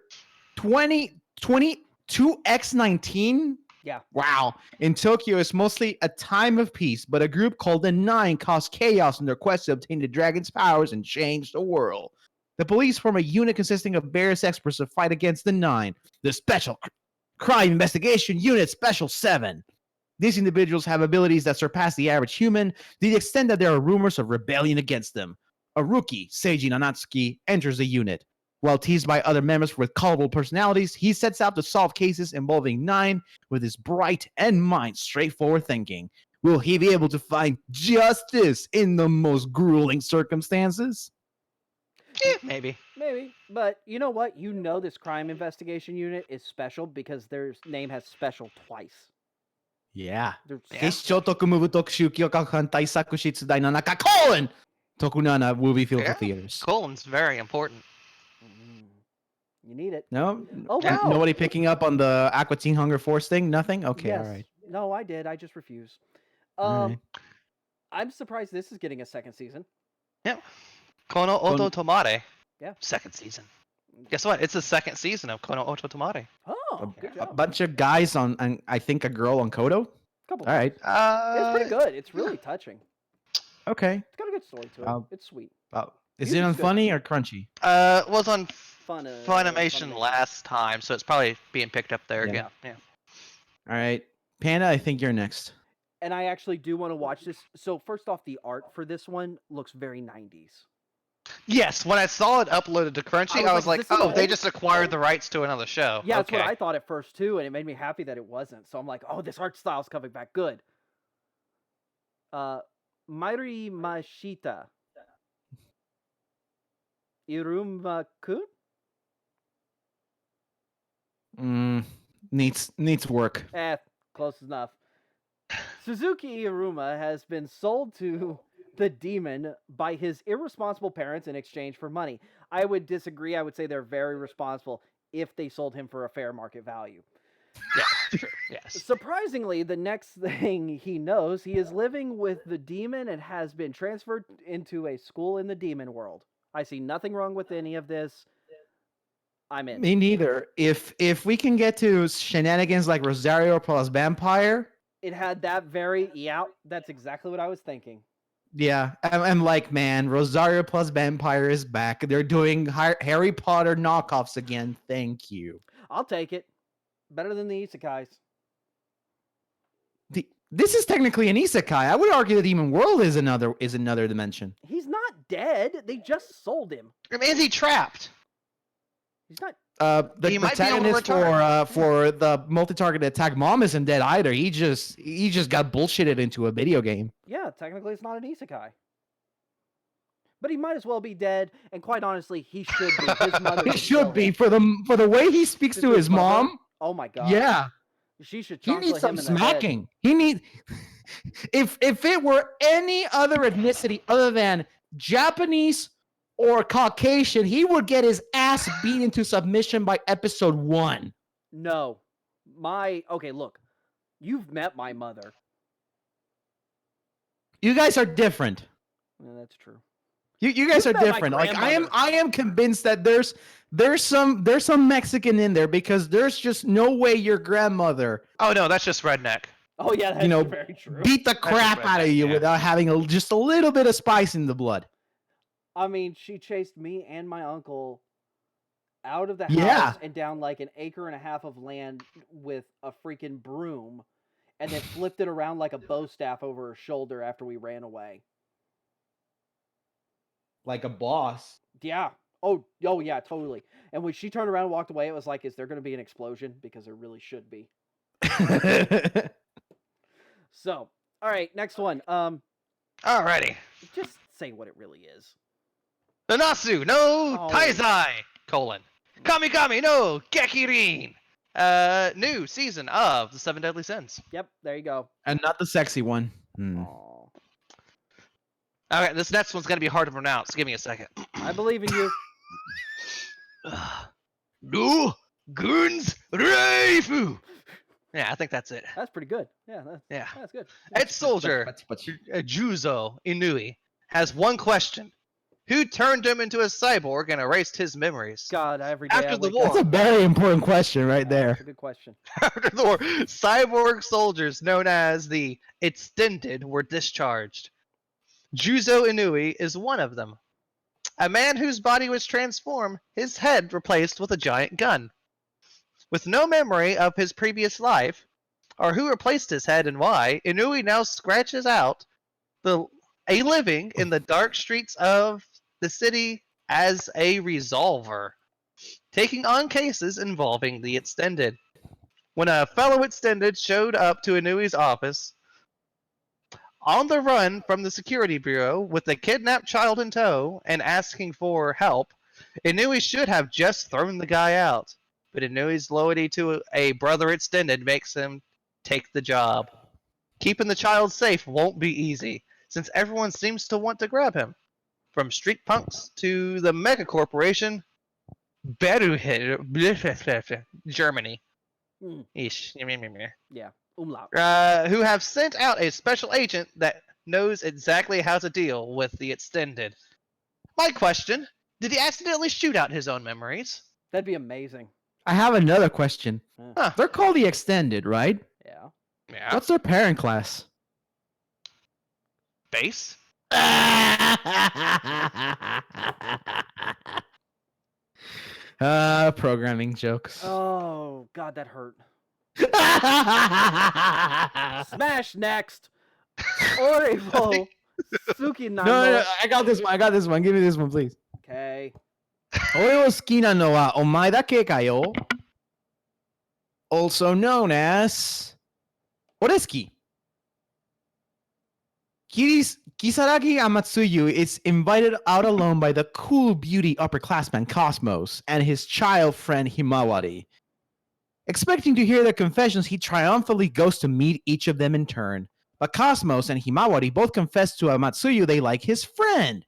2022X19. Yeah. Wow. In Tokyo is mostly a time of peace, but a group called the Nine caused chaos in their quest to obtain the dragon's powers and change the world. The police form a unit consisting of various experts to fight against the Nine, the Special Crime Investigation Unit Special 7. These individuals have abilities that surpass the average human to the extent that there are rumors of rebellion against them. A rookie, Seiji Nanatsuki, enters the unit. While teased by other members with colorful personalities, he sets out to solve cases involving Nine with his bright and straightforward thinking. Will he be able to find justice in the most grueling circumstances? Maybe. Maybe. But you know what? You know this crime investigation unit is special because their name has special twice. Yeah. They're Tokunana movie field Yeah. for theaters. Colon's very important. You need it. No? Oh, wow. Nobody picking up on the Aqua Teen Hunger Force thing? Nothing? Okay, Yes. all right. No, I did. I just refuse. All right. I'm surprised this is getting a second season. Kono Oto Tomare. Yeah. Second season. Guess what? It's the second season of Kono Oto Tomare. Oh, good A job. bunch of guys on, and I think a girl on Kodo. Couple All right. It's pretty good. It's really touching. Okay. It's got a good story to it. It's sweet. Is it on good. Funny or Crunchy? Was on Funimation Funimation last time, so it's probably being picked up there Yeah. again. Yeah. All right. Panda, I think you're next. And I actually do want to watch this. So first off, the art for this one looks very 90s. Yes, when I saw it uploaded to Crunchy, I was like, this is oh, they old? just acquired the rights to another show. Yeah, that's okay. what I thought at first too, and it made me happy that it wasn't. So I'm like, oh, this art style's coming back good. Mairi Mashita. Iruma-kun? Needs work. Close enough. Suzuki Iruma has been sold to the demon by his irresponsible parents in exchange for money. I would disagree. I would say they're very responsible if they sold him for a fair market value. Yeah, true. Yes. Surprisingly, the next thing he knows, he is living with the demon and has been transferred into a school in the demon world. I see nothing wrong with any of this. I'm in. Me neither. If we can get to shenanigans like Rosario plus Vampire, It had that very, yeah, that's exactly what I was thinking. yeah, I'm like, man, Rosario plus Vampire is back. They're doing Harry Potter knockoffs again. Thank you. I'll take it. Better than the isekais. This is technically an isekai. I would argue the Demon World is another dimension. He's not dead. They just sold him. Is he trapped? He's not. The He might be able to protagonist for the multi-target attack mom isn't dead either. He just got bullshitted into a video game. Yeah, technically it's not an isekai. But he might as well be dead, and quite honestly, he should be. His mother He should should kill be him. for the way he speaks to his mother? mom. Oh my god. Yeah, She should he chocolate needs some him in the head. smacking. He needs. If it were any other ethnicity other than Japanese or Caucasian, he would get his ass beat into submission by episode 1. No. Okay, look. You've met my mother. You guys are different. Yeah, that's true. You guys are You've met my different. Like grandmother. I am convinced that there's some Mexican in there because there's just no way your grandmother Oh no, that's just redneck. Oh yeah, that's know, very true. beat the crap out of you yeah. without having just a little bit of spice in the blood. I mean, she chased me and my uncle out of the Yeah. house and down like an acre and a half of land with a freaking broom, and then flipped it around like a bow staff over her shoulder after we ran away. Like a boss. Yeah. Oh yeah, totally. And when she turned around and walked away, it was like, is there going to be an explosion? Because there really should be. So, all right, next one. Alrighty. Just say what it really is. Nanasu no Oh. Taizai, Kamikami no Gekirin. New season of the Seven Deadly Sins. Yep, there you go. And not the sexy one. Aw. Okay, this next one's gonna be hard to pronounce. Give me a second. I believe in you. No guns Reifu. Yeah, I think that's it. That's pretty good. Yeah, Yeah. that's good. Ed Soldier, Juzo Inui, has one question. Who turned him into a cyborg and erased his memories? God, every day After I the wake war. That's a very important question right That's there. a good question. After the war, cyborg soldiers known as the Extended were discharged. Juzo Inui is one of them. A man whose body was transformed, his head replaced with a giant gun. With no memory of his previous life, or who replaced his head and why, Inui now scratches out a living in the dark streets of the city as a resolver, taking on cases involving the Extended. When a fellow Extended showed up to Inui's office, on the run from the security bureau with the kidnapped child in tow and asking for help, Inui should have just thrown the guy out. But Inui's loyalty to a brother Extended makes him take the job. Keeping the child safe won't be easy, since everyone seems to want to grab him. From street punks to the mega corporation, Beruhit, Germany. Hmm. Ish. Yeah, umlaut. Who have sent out a special agent that knows exactly how to deal with the Extended. My question, did he accidentally shoot out his own memories? That'd be amazing. I have another question. Huh. They're called the Extended, right? Yeah. Yeah. What's their parent class? Base? Programming jokes. Oh God, that hurt. Smash next. Orivo Suki No, I got this one. I got this one. Give me this one, please. Okay. 俺を好きなのはお前だけかよ. Also known as Oreski. Kisaragi Amatsuyu is invited out alone by the cool beauty upperclassman Cosmos and his child friend Himawari. Expecting to hear their confessions, he triumphantly goes to meet each of them in turn. But Cosmos and Himawari both confess to Amatsuyu they like his friend.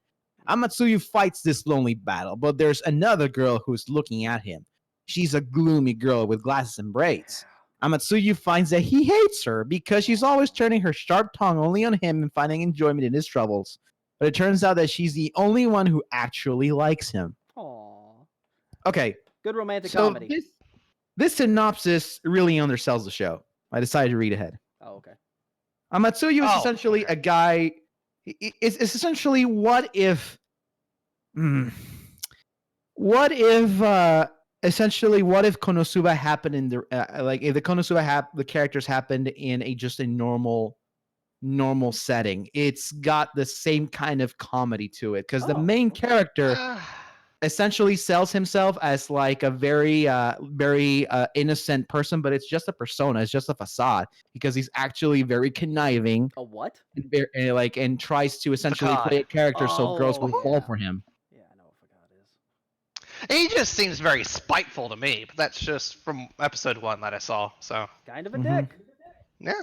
Amatsuyu fights this lonely battle, but there's another girl who's looking at him. She's a gloomy girl with glasses and braids. Amatsuyu finds that he hates her because she's always turning her sharp tongue only on him and finding enjoyment in his troubles. But it turns out that she's the only one who actually likes him. Aww. Okay, Good romantic so comedy. this synopsis really undersells the show. I decided to read ahead. Oh, okay. Amatsuyu is essentially a guy. It's essentially what if Konosuba happened in the if the Konosuba the characters happened in just a normal setting. It's got the same kind of comedy to it because the main character essentially sells himself as like a very innocent person, but it's just a persona. It's just a facade because he's actually very conniving. A what? And tries to essentially play a character so girls will fall for him. Yeah, I know what facade is. He just seems very spiteful to me, but that's just from episode 1 that I saw. So Kind of a dick.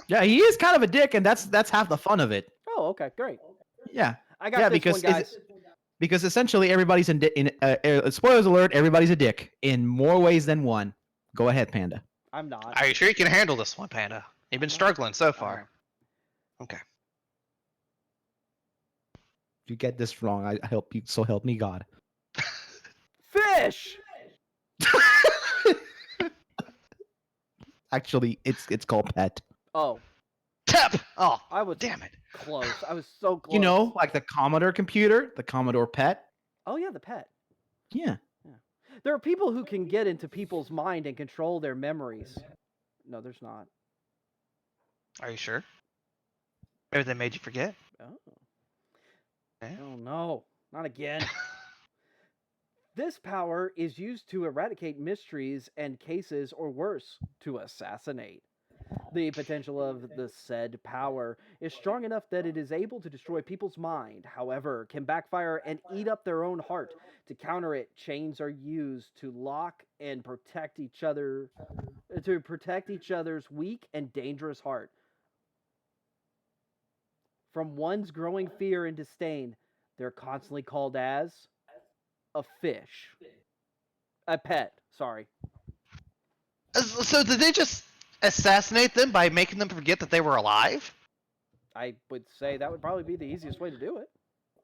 Yeah, he is kind of a dick, and that's half the fun of it. Oh, okay, great. Yeah, I got this one, guys. Because essentially everybody's spoilers alert, everybody's a dick in more ways than one. Go ahead, Panda. I'm not. Are you sure you can handle this one, Panda? You've been struggling so far. Okay. If you get this wrong, I help you. So help me God. Fish. Actually, it's called Pet. Oh. Tap! Oh, I was damn it. close. I was so close. You know, like the Commodore computer, the Commodore Pet. Oh yeah, the pet. Yeah. There are people who can get into people's mind and control their memories. No, there's not. Are you sure? Maybe they made you forget? Oh. Yeah. Oh no, not again. This power is used to eradicate mysteries and cases, or worse, to assassinate. The potential of the said power is strong enough that it is able to destroy people's mind, however, can backfire and eat up their own heart. To counter it, chains are used to lock and protect each other's weak and dangerous heart. from one's growing fear and disdain, they're constantly called as a fish. A pet, sorry. So did they just assassinate them by making them forget that they were alive? I would say that would probably be the easiest way to do it.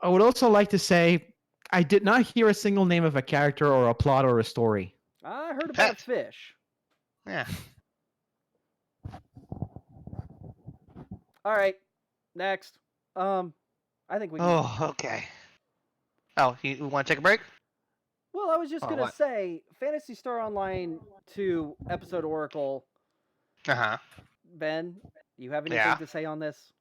I would also like to say I did not hear a single name of a character or a plot or a story. I heard about Pet. a fish. Yeah. All right, next. I think we can... Oh, okay. Oh, you want to take a break? Well, I was just Oh, going to what? say, Phantasy Star Online 2 Episode Oracle. Uh-huh. Ben, you have anything Yeah. to say on this?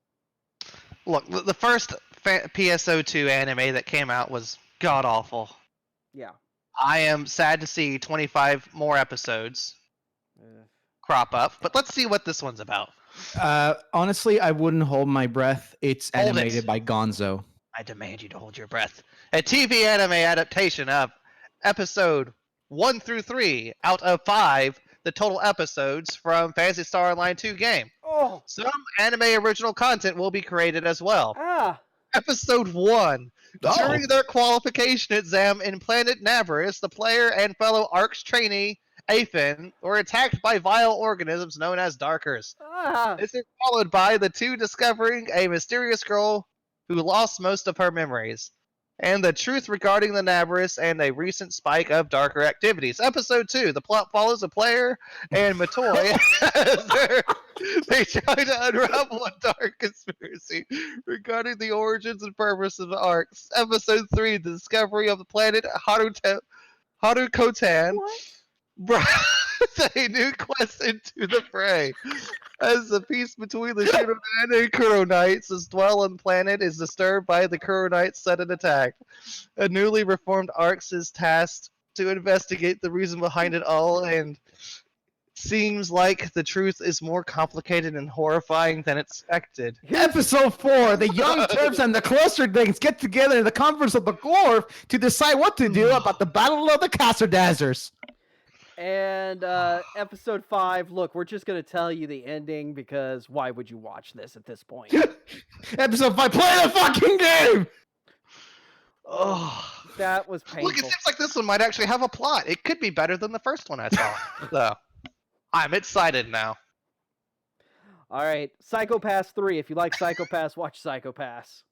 Look, the first PSO2 anime that came out was god-awful. Yeah. I am sad to see 25 more episodes crop up, but let's see what this one's about. Honestly, I wouldn't hold my breath. It's Hold it. animated by Gonzo. I demand you to hold your breath. A TV anime adaptation of episode 1 through 3 out of 5, the total episodes from Phantasy Star Online 2 game. Oh! Some anime original content will be created as well. Ah! Episode 1. Oh. During their qualification exam in Planet Navarus, the player and fellow ARCS trainee, Aphin, were attacked by vile organisms known as Darkers. Ah! This is followed by the two discovering a mysterious girl who lost most of her memories, and the truth regarding the Navarus and a recent spike of darker activities. Episode 2. The plot follows a player and Matoy as they try to unravel a dark conspiracy regarding the origins and purpose of the ARCs. Episode 3. The discovery of the planet Harukotan What? brought a new quest into the fray. As the peace between the Shunodan and Kuronites as dwell on the planet is disturbed by the Kuronites' sudden attack. A newly reformed ARCS is tasked to investigate the reason behind it all, and seems like the truth is more complicated and horrifying than expected. Episode 4, the young Terps and the Clusterlings get together in the conference of the Glorf to decide what to do about the Battle of the Casterdazzers. And episode 5, look, we're just going to tell you the ending because why would you watch this at this point? Episode 5, play the fucking game! Oh. That was painful. Look, it seems like this one might actually have a plot. It could be better than the first one I saw. So, I'm excited now. All right, Psycho-Pass 3. If you like Psycho-Pass, watch Psycho-Pass.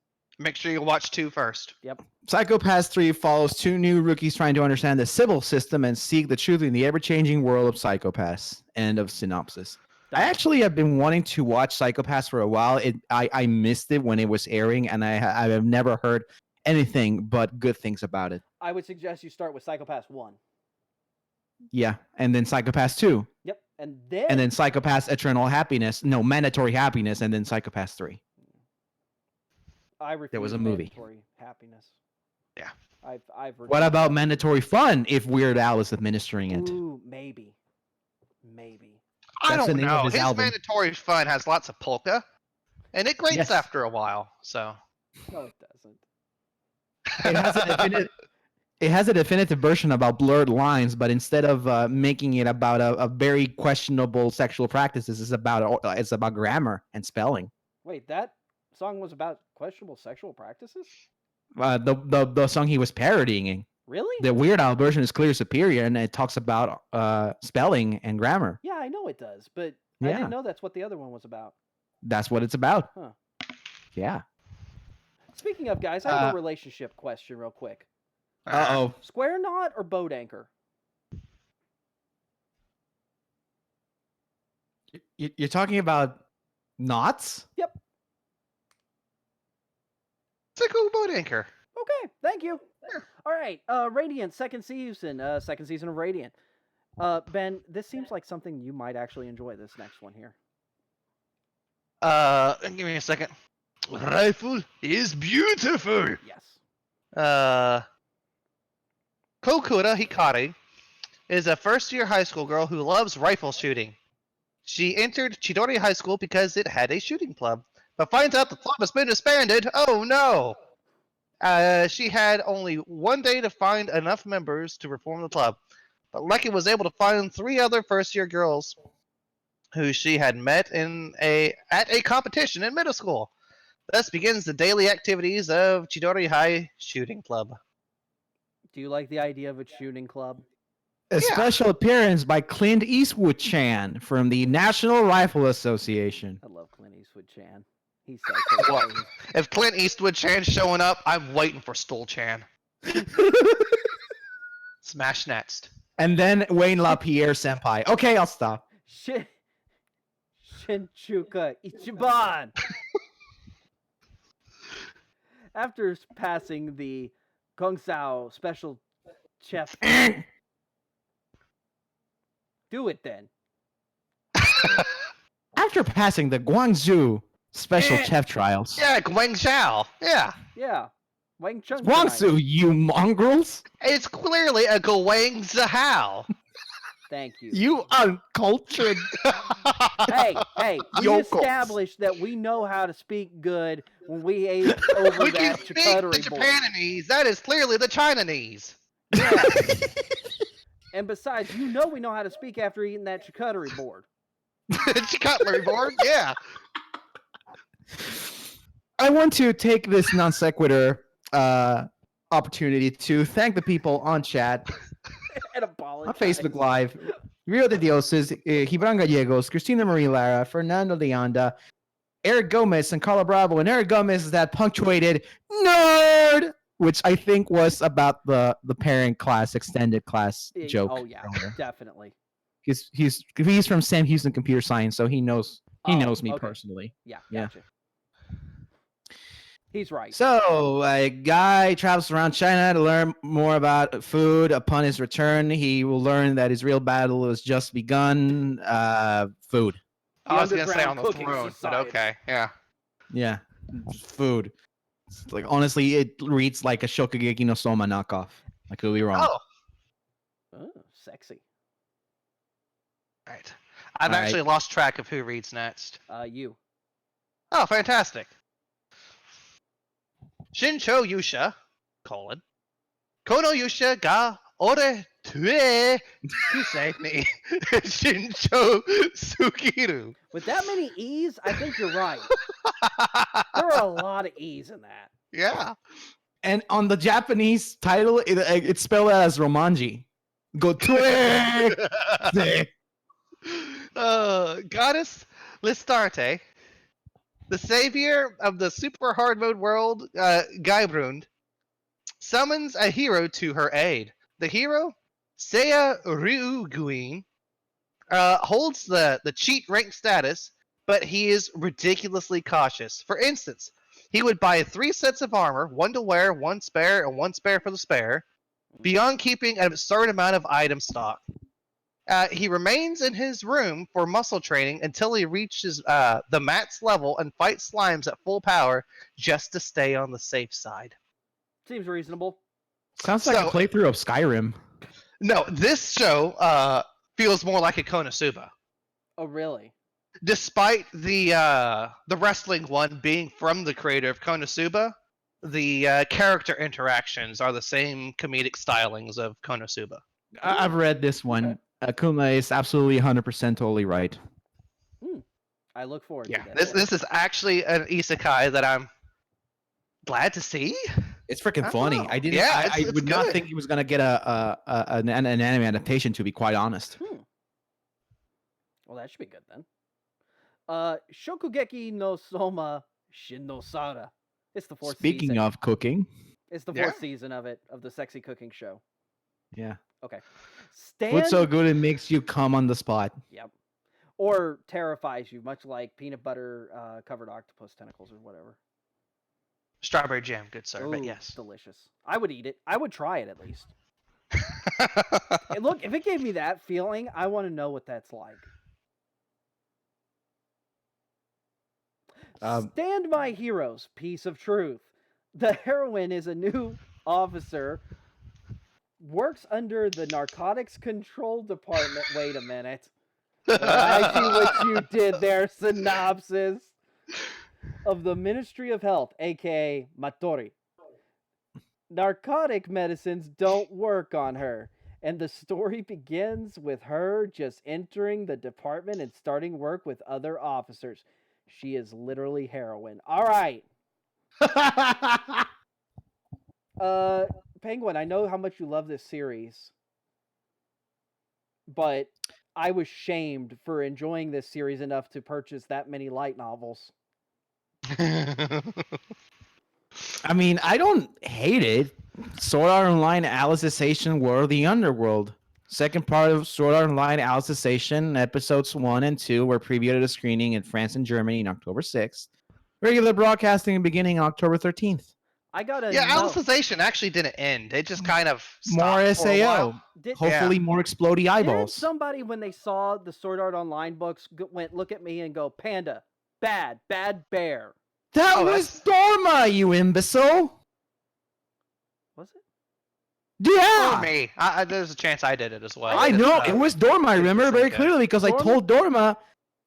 Make sure you watch 2 first. Yep. Psycho-Pass 3 follows two new rookies trying to understand the civil system and seek the truth in the ever-changing world of Psycho-Pass. End of synopsis. I actually have been wanting to watch Psycho-Pass for a while. I missed it when it was airing, and I have never heard anything but good things about it. I would suggest you start with Psycho-Pass 1. Yeah, and then Psycho-Pass 2. Yep, and then Psycho-Pass Eternal Happiness. No, Mandatory Happiness, and then Psycho-Pass 3. I refuse There was a movie. Mandatory Happiness. Yeah. I've What about Mandatory Fun if Weird Al is administering it? Ooh, maybe. I That's the don't name of know. his His album. Mandatory Fun has lots of polka, and it grates Yes. after a while. So No, it doesn't. It has a definitive version about blurred lines, but instead of making it about a very questionable sexual practices, it's about grammar and spelling. Wait, that song was about questionable sexual practices? The song he was parodying. Really? The Weird Al version is clearly superior, and it talks about spelling and grammar. Yeah, I know it does, but I Yeah. didn't know that's what the other one was about. That's what it's about. Huh. Yeah. Speaking of, guys, I have a relationship question real quick. Uh-oh. Square knot or boat anchor? You're talking about knots? Yep. it's a cool boat anchor. Okay, thank you. All right, Radiant, second season of Radiant. Ben, this seems like something you might actually enjoy, this next one here. Give me a second. Rifle is beautiful. Yes. Kokura Hikari is a first-year high school girl who loves rifle shooting. She entered Chidori High School because it had a shooting club, but finds out the club has been disbanded. Oh no! She had only one day to find enough members to reform the club, but Lucky was able to find 3 other first-year girls who she had met at a competition in middle school. Thus begins the daily activities of Chidori High Shooting Club. Do you like the idea of a shooting club? A special appearance by Clint Eastwood Chan from the National Rifle Association. I love Clint Eastwood Chan. He's so cool. If Clint Eastwood Chan's showing up, I'm waiting for Stool Chan. Smash next. And then Wayne LaPierre Senpai. Okay, I'll stop. Shinchuka Ichiban! After passing the Gongsao special chef. Do it then. After passing the Guangzhou special chef trials. Yeah, Guangzhou. Yeah. Yeah. Wang Chung. Guangzhou, you mongrels! It's clearly a Guangzhou. Thank you. You uncultured. Hey, we Yokos. established that we know how to speak good when we ate over We can that speak the charcuterie board. Japanese. That is clearly the Chinese. Yeah. And besides, we know how to speak after eating that charcuterie board. Cutlery board, yeah. I want to take this non sequitur opportunity to thank the people on chat, And apologize. on Facebook Live, Rio de Dioses, Gibran Gallegos, Cristina Marie Lara, Fernando Leanda, Eric Gomez, and Carla Bravo. And Eric Gomez is that punctuated nerd, which I think was about the parent class, extended class joke. Oh yeah, definitely. He's from Sam Houston Computer Science, so he knows me Okay. personally. Yeah, Yeah. gotcha. He's right. So, a guy travels around China to learn more about food. Upon his return, he will learn that his real battle has just begun. Food. I was going to say underground on the cooking throne, but society. okay, yeah. Yeah, food. It's like, honestly, it reads like a Shokugeki no Soma knockoff. I could be wrong. Oh, Oh, sexy. right. I've All right. actually lost track of who reads next. You. Oh, fantastic. Shincho Yusha, Kono Yusha ga ore tue to save me. Shincho Sukiru. With that many E's, I think you're right. There are a lot of E's in that. Yeah. And on the Japanese title, it's spelled out as Romanji. Go to Goddess Listarte, the savior of the super hard mode world, Gaibrund, summons a hero to her aid. The hero, Seiya Ryuguin, holds the cheat rank status, but he is ridiculously cautious. For instance, he would buy 3 sets of armor, 1 to wear, 1 spare, and 1 spare for the spare, beyond keeping an absurd amount of item stock. He remains in his room for muscle training until he reaches the max level and fights slimes at full power just to stay on the safe side. Seems reasonable. Sounds like a playthrough of Skyrim. No, this show feels more like a Konosuba. Oh, really? Despite the wrestling one being from the creator of Konosuba, the character interactions are the same comedic stylings of Konosuba. I've read this one. Kuma is absolutely 100% totally right. I look forward Yeah, to that. this is actually an isekai that I'm glad to see. It's freaking I funny. don't know. I didn't. Yeah, I it's would not good. think he was gonna get an anime adaptation. To be quite honest. Well, that should be good then. Shokugeki no Soma Shinosara. It's the 4th Speaking season. of cooking, It's the 4th Yeah. season of the sexy cooking show. yeah, Okay. food's so good it makes you come on the spot. Yep. Or terrifies you, much like peanut butter covered octopus tentacles or whatever. Strawberry jam, good sir, but Ooh, yes. delicious. I would eat it. I would try it at least. Hey, look, if it gave me that feeling, I want to know what that's like. Stand by heroes, piece of truth. The heroine is a new officer, works under the narcotics control department. Wait a minute. I see what you did there, synopsis. Of the Ministry of Health, aka Matori. Narcotic medicines don't work on her, and the story begins with her just entering the department and starting work with other officers. She is literally heroin. All right, Penguin, I know how much you love this series, but I was shamed for enjoying this series enough to purchase that many light novels. I mean, I don't hate it. Sword Art Online Alicization War of the Underworld. Second part of Sword Art Online Alicization, episodes 1 and 2 were previewed at a screening in France and Germany on October 6th. Regular broadcasting beginning on October 13th. I got a Yeah, note. Alicization actually didn't end. It just kind of More stopped for a while. SAO. Did, Hopefully more explodey didn't eyeballs. somebody, when they saw the Sword Art Online books, went look at me and go, Panda, bad bear? That Oh, was Dorma, you imbecile! Was it? Yeah! Or me. There's a chance I did it as well. I know, it was Dorma, I it's the remember same very guy. clearly because I Dorma? told Dorma,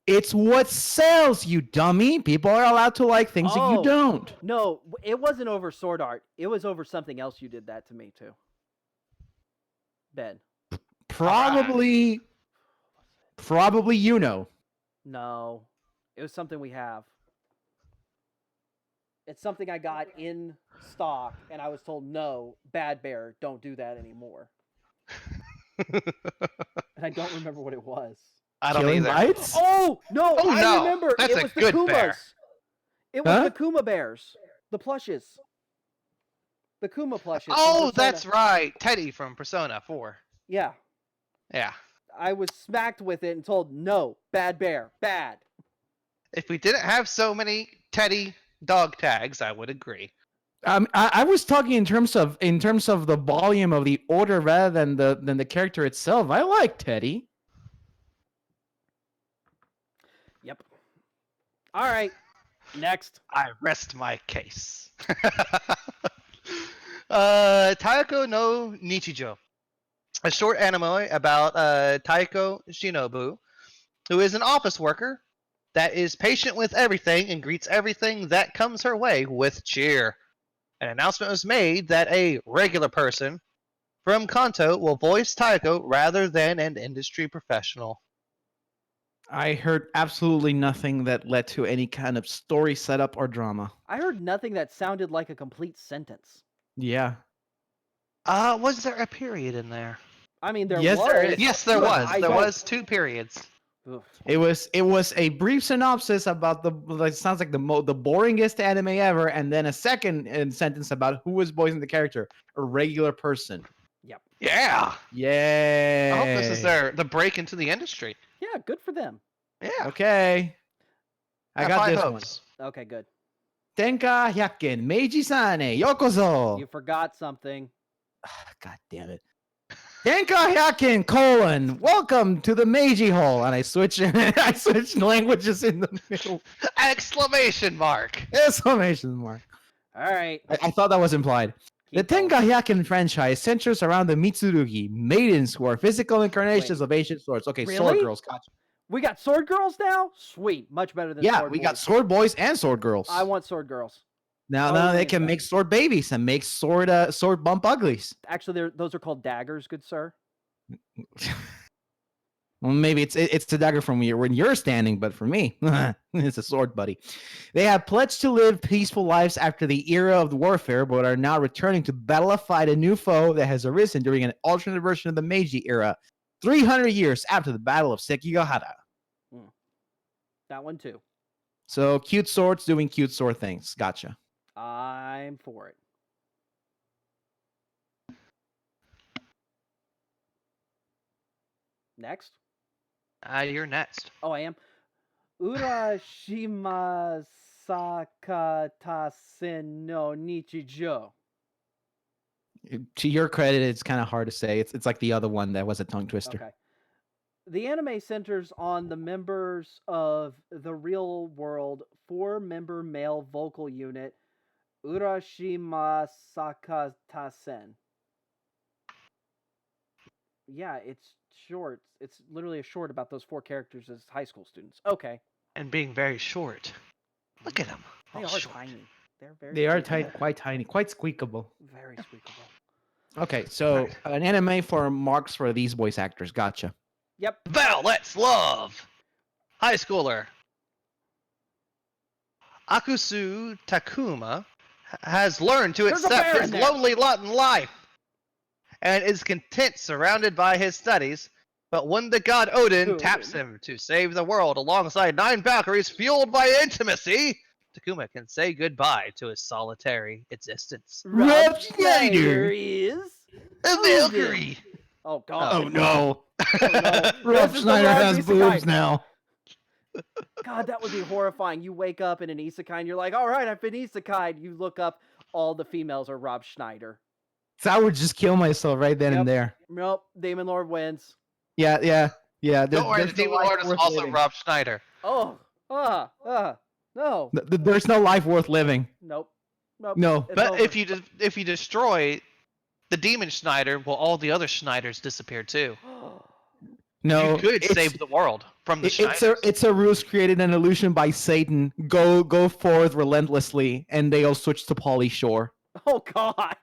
it's what sells, you dummy. People are allowed to like things that you Oh. don't. No, it wasn't over Sword Art. It was over something else you did that to me, too. Ben. Probably you know. No. It was something we have. It's something I got in stock, and I was told, no, bad bear, don't do that anymore. And I don't remember what it was. I don't Killing either. Bites? Oh, no, Oh, I no. remember. That's it a was the good Kumas. bear. It was Huh? the Kuma bears. The plushes. The Kuma plushes. from Oh, Persona. that's right. Teddy from Persona 4. Yeah. Yeah. I was smacked with it and told, no, bad bear, bad. If we didn't have so many Teddy dog tags, I would agree. I was talking in terms of the volume of the order rather than the character itself. I like Teddy. Yep. All right. Next. I rest my case. Taiko no Nichijo. A short anime about Taiko Shinobu, who is an office worker that is patient with everything and greets everything that comes her way with cheer. An announcement was made that a regular person from Kanto will voice Taiko rather than an industry professional. I heard absolutely nothing that led to any kind of story setup or drama. I heard nothing that sounded like a complete sentence. Yeah. Was there a period in there? I mean, there Yes, was. there is. Yes, there but was. I There don't- was 2 periods. Ugh. It was a brief synopsis about it sounds like the boringest anime ever, and then a second sentence about who was voicing the character, a regular person. Yep. Yeah. Yay! I hope this is the break into the industry. Yeah, good for them. Yeah. Okay. I Have got high this hopes. Okay, good. one. Tenka Hyakken Meiji-sane Yokozo. You forgot something. God damn it. Tenka Hyakken : welcome to the Meiji Hole. And I switch languages in the middle. Exclamation mark. Exclamation mark. All right. I thought that was implied. The keep going. Tenka Hyakken franchise centers around the Mitsurugi, maidens who are physical incarnations Wait. of ancient swords. Okay, Really? sword girls. Gotcha. We got sword girls now? Sweet. Much better than Yeah, sword we boys. got sword boys and sword girls. I want sword girls. now Oh, they yeah. can make sword babies and make sword bump uglies. Actually, those are called daggers, good sir. Well, maybe it's the dagger from when you're standing, but for me, it's a sword, buddy. They have pledged to live peaceful lives after the era of warfare, but are now returning to battle to fight a new foe that has arisen during an alternate version of the Meiji era, 300 years after the Battle of Sekigahara. That one too. So cute swords doing cute sword things. Gotcha. I'm for it. Next. You're next. Oh, I am. Urashima Sakatasen no Nichijo. To your credit, it's kind of hard to say. It's like the other one that was a tongue twister. Okay. The anime centers on the members of the real world 4-member male vocal unit Urashima Sakatasen. Yeah, it's short. It's literally a short about those 4 characters as high school students. Okay. And being very short. Look at them. They all are short. tiny. They're very They are squeakable. quite tiny, quite squeakable. Very squeakable. Okay, so Right. an anime for marks for these voice actors. Gotcha. Yep. Val, let's love. High schooler. Akusu Takuma has learned to There's a accept bear his in there. lowly lot in life and is content surrounded by his studies. But when the god Odin taps him to save the world alongside 9 Valkyries fueled by intimacy, Takuma can say goodbye to his solitary existence. Rob Schneider is A Odin. Valkyrie! Oh god. Oh no. Oh no. Rob This is the Schneider wrong has isekai. boobs now. God, that would be horrifying. You wake up in an isekai and you're like, all right, I've been isekai'd. You look up, all the females are Rob Schneider. So I would just kill myself right then Yep. and there. Nope, Demon Lord wins. Yeah. Don't worry, the Demon Lord is also Rob Schneider. Oh, no. There's no life worth living. Nope. No. It's But over. if you destroy the Demon Schneider, well, all the other Schneiders disappear too. No. You could save the world from the Schneiders. It's a ruse created an illusion by Satan. Go forth relentlessly, and they all switch to Polly Shore. Oh god.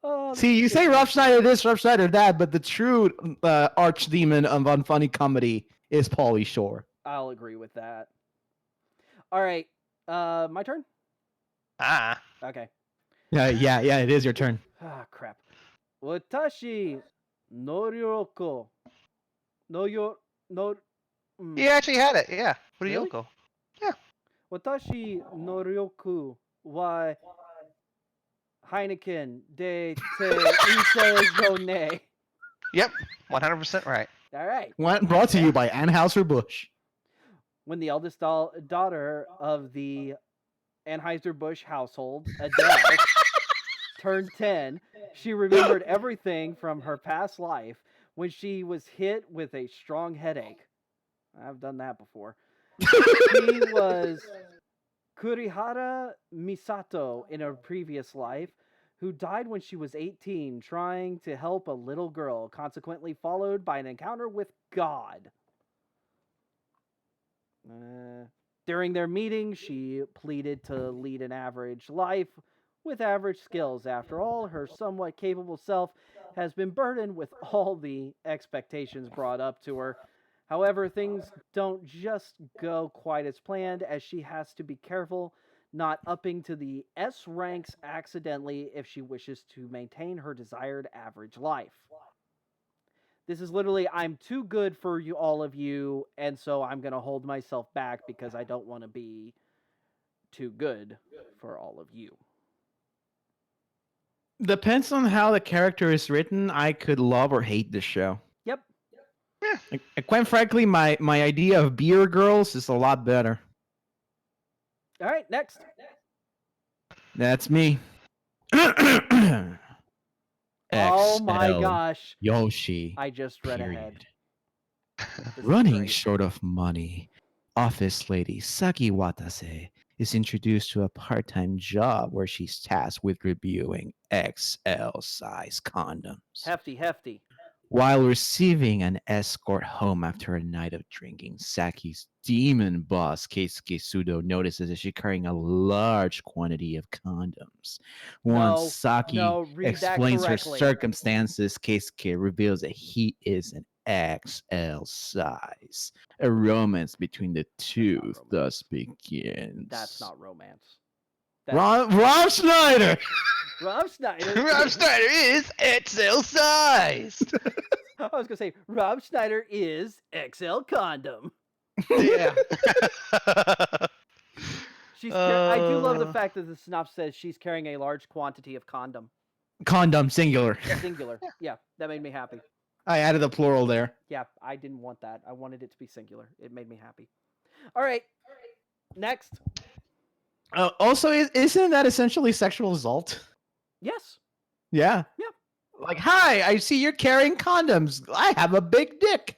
Oh, See, you say Rob Schneider this, Rob Schneider that, but the true archdemon of unfunny comedy is Polly Shore. I'll agree with that. All right, my turn. Ah. Okay. Yeah, it is your turn. Ah, crap. Watashi Noriyoko. No. You actually had it, yeah. What do you Really? go? Watashi Norioku wa Heineken de te ise ne. Yep, 100% right. All right. Brought to you by Anheuser-Busch. When the eldest daughter of the Anheuser-Busch household, Adele, turned 10, she remembered everything from her past life when she was hit with a strong headache. I've done that before. She was Kurihara Misato in a previous life, who died when she was 18 trying to help a little girl, consequently followed by an encounter with God. During their meeting, she pleaded to lead an average life with average skills. After all, her somewhat capable self has been burdened with all the expectations brought up to her. However, things don't just go quite as planned, as she has to be careful not upping to the S ranks accidentally if she wishes to maintain her desired average life. This is literally, I'm too good for you, all of you, and so I'm going to hold myself back because I don't want to be too good for all of you. Depends on how the character is written. I could love or hate this show. Yep. Quite frankly, my idea of beer girls is a lot better. All right, next. That's me. Oh my XL gosh. Yoshi. I just read period. ahead. This is Running great. short of money, office lady Saki Watase is introduced to a part-time job where she's tasked with reviewing XL size condoms. Hefty. While receiving an escort home after a night of drinking, Saki's demon boss, Keisuke Sudo, notices that she's carrying a large quantity of condoms. Once Saki read that explains her correctly. circumstances, Keisuke reveals that he is an XL size. A romance between the two romance. thus begins. That's not romance. Rob Schneider! Rob Schneider. Rob Schneider is XL sized. I was gonna say Rob Schneider is XL condom. Yeah. I do love the fact that the synopsis says she's carrying a large quantity of condom. Condom, singular. Singular. Yeah, that made me happy. I added a plural there. Yeah, I didn't want that. I wanted it to be singular. It made me happy. All right. Next. Also, isn't that essentially sexual assault? Yes. Yeah. Yeah. Like, hi, I see you're carrying condoms. I have a big dick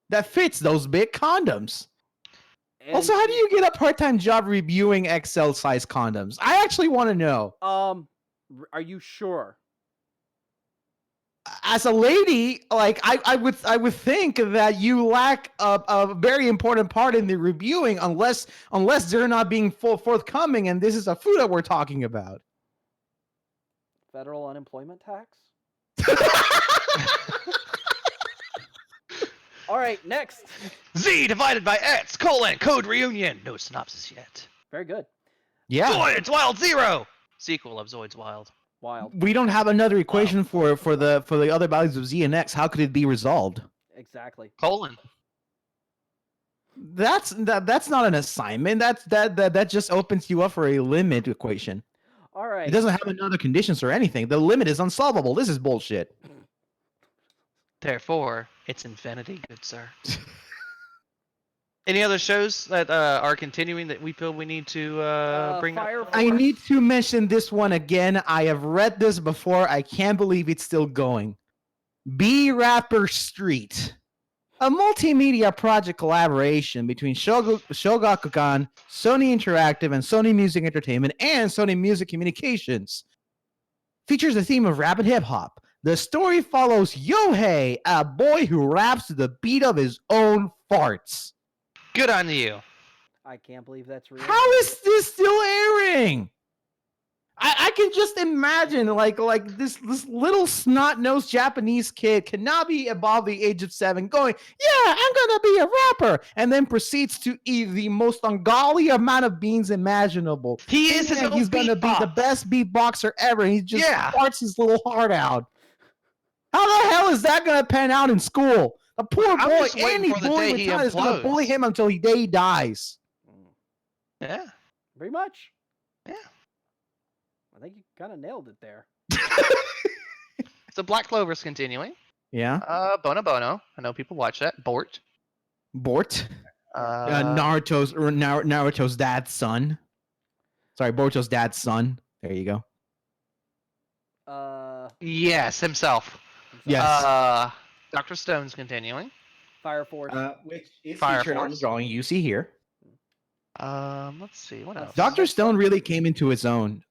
that fits those big condoms. And Also, how do you get a part-time job reviewing XL size condoms? I actually want to know. Are you sure? As a lady, like I would think that you lack a very important part in the reviewing, unless they're not being forthcoming, and this is a food that we're talking about. Federal unemployment tax? All right, next. Z divided by X, code reunion. No synopsis yet. Very good. Yeah. Zoids Wild Zero. Sequel of Zoids Wild. Wild. We don't have another equation for the other values of Z and X. How could it be resolved? Exactly. Colon. That's not an assignment. That just opens you up for a limit equation. All right. It doesn't have another conditions or anything. The limit is unsolvable. This is bullshit. Therefore, it's infinity, good sir. Any other shows that are continuing that we feel we need to bring Fire up? I need to mention this one again. I have read this before. I can't believe it's still going. B Rapper Street. A multimedia project collaboration between Shogakukan, Sony Interactive, and Sony Music Entertainment and Sony Music Communications. Features the theme of rap and hip-hop. The story follows Yohei, a boy who raps to the beat of his own farts. Good on you. I can't believe that's real. How is this still airing? I can just imagine like this little snot-nosed Japanese kid cannot be above the age of 7 going, yeah, I'm gonna be a rapper, and then proceeds to eat the most ungodly amount of beans imaginable. He is his Thinking own he's gonna be the beatbox. best beatboxer ever, and he just Yeah. farts his little heart out. How the hell is that gonna pan out in school? The poor I'm boy, just waiting any for the boy day with he talent is gonna implodes. bully him until the day he dies. Yeah. Pretty much. Yeah. I think you kind of nailed it there. So Black Clover's continuing. Yeah. Bono Bono. I know people watch that. Bort. Bort. Uh, Naruto's dad's son. Sorry, Boruto's dad's son. There you go. yes, himself. Yes. Dr. Stone's continuing. Fire Force. Which is Fire featured on the Force. drawing you see here. Let's see what else. Dr. Stone really came into his own.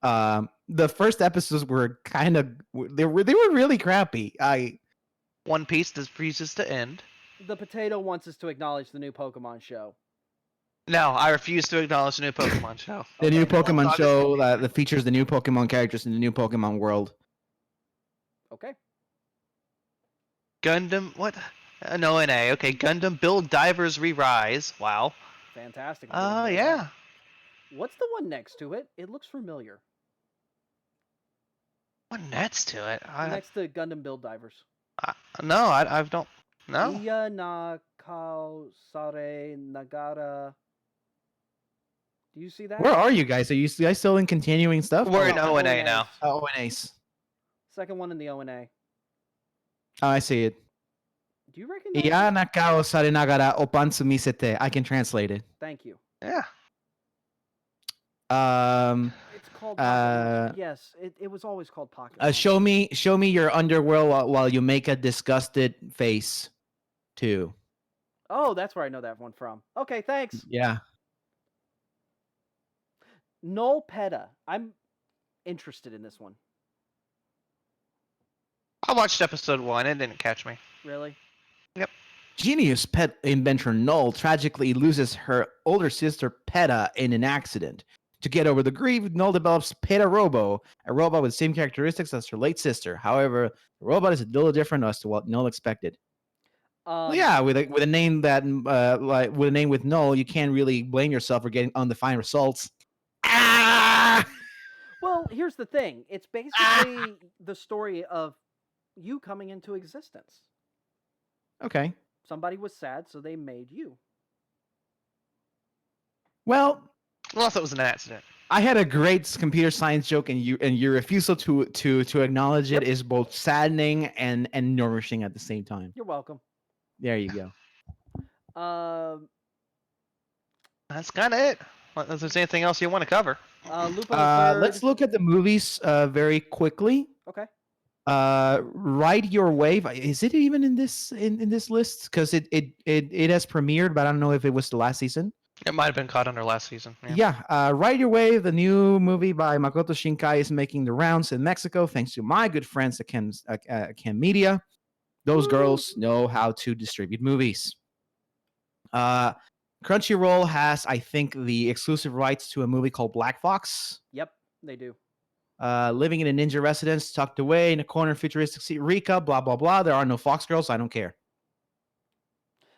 The first episodes were kind of they were really crappy. One Piece refuses to end. The potato wants us to acknowledge the new Pokemon show. No, I refuse to acknowledge the new Pokemon show. The new Pokemon August show that features the new Pokemon characters in the new Pokemon world. Okay. Gundam, what? An ONA. Okay, Gundam Build Divers Re-Rise. Wow. Fantastic. Yeah. What's the one next to it? It looks familiar. What next to it? Next to Gundam Build Divers. No, I don't. No. Iya na kao sare nagara. Do you see that? Where are you guys? Are you guys still in continuing stuff? We're in Oh, ONA ONAs. now. Oh, ONAs. Second one in the ONA. Oh, I see it. Do you recognize Iya it? nakao sarenagara opansu misete. I can translate it. Thank you. Yeah. It's called Pocket. Yes, it was always called Pocket. Show me your underworld while you make a disgusted face, too. Oh, that's where I know that one from. Okay, thanks. Yeah. Null Peta. I'm interested in this one. I watched episode 1. It didn't catch me. Really? Genius pet inventor Null tragically loses her older sister Peta in an accident. To get over the grief, Null develops Peta Robo, a robot with the same characteristics as her late sister. However, the robot is a little different as to what Null expected. Well, yeah, with a name that like with a name with Null, you can't really blame yourself for getting undefined results. Ah! Well, here's the thing. It's basically the story of you coming into existence. Okay. Somebody was sad, so they made you. Well, Unless it was an accident. I had a great computer science joke, and your refusal to acknowledge it is both saddening and nourishing at the same time. You're welcome. There you go. That's kind of it. Unless there's anything else you want to cover. Lupin the Third. Let's look at the movies very quickly. Okay. Ride Your Wave. Is it even in this list? Because it has premiered, but I don't know if it was the last season. It might have been caught under last season. Yeah. Ride Your Wave, the new movie by Makoto Shinkai, is making the rounds in Mexico thanks to my good friends at Chem Media. Those girls know how to distribute movies. Crunchyroll has, I think, the exclusive rights to a movie called Black Fox. Yep, they do. Living in a ninja residence, tucked away in a corner, futuristic Rika, blah, blah, blah. There are no Fox girls. I don't care.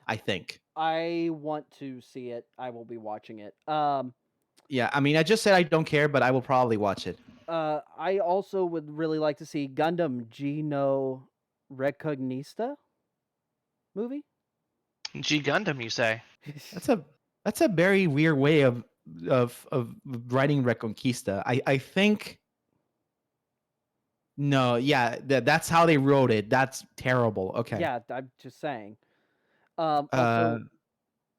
I think. I want to see it. I will be watching it. Yeah, I mean, I just said I don't care, but I will probably watch it. I also would really like to see Gundam Geno Recognista movie. G Gundam, you say? That's a very weird way of writing Reconquista. I think. No, yeah, that's how they wrote it. That's terrible. Okay. Yeah, I'm just saying. Uh,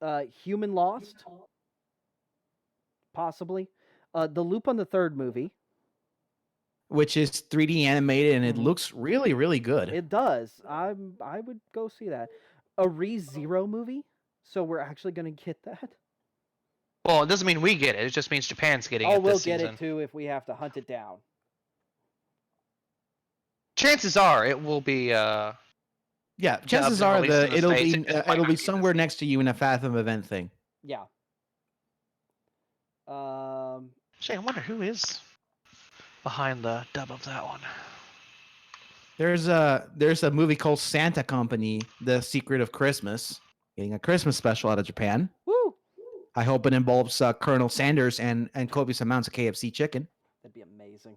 Also, Human Lost, possibly. The Loop on the Third movie. which is 3D animated and it Mhm. looks really, really good. It does. I would go see that. A ReZero movie. So we're actually gonna get that. Well, it doesn't mean we get it. It just means Japan's getting Oh, it we'll this get season. it too if we have to hunt it down. Chances are it will be. Yeah, dubbed chances and are released in the it'll States. be It just might it'll not be be this somewhere season. next to you in a Fathom event thing. Yeah. Actually, I wonder who is behind the dub of that one. There's a movie called Santa Company: The Secret of Christmas, getting a Christmas special out of Japan. Woo! I hope it involves Colonel Sanders and copious amounts of KFC chicken. That'd be amazing.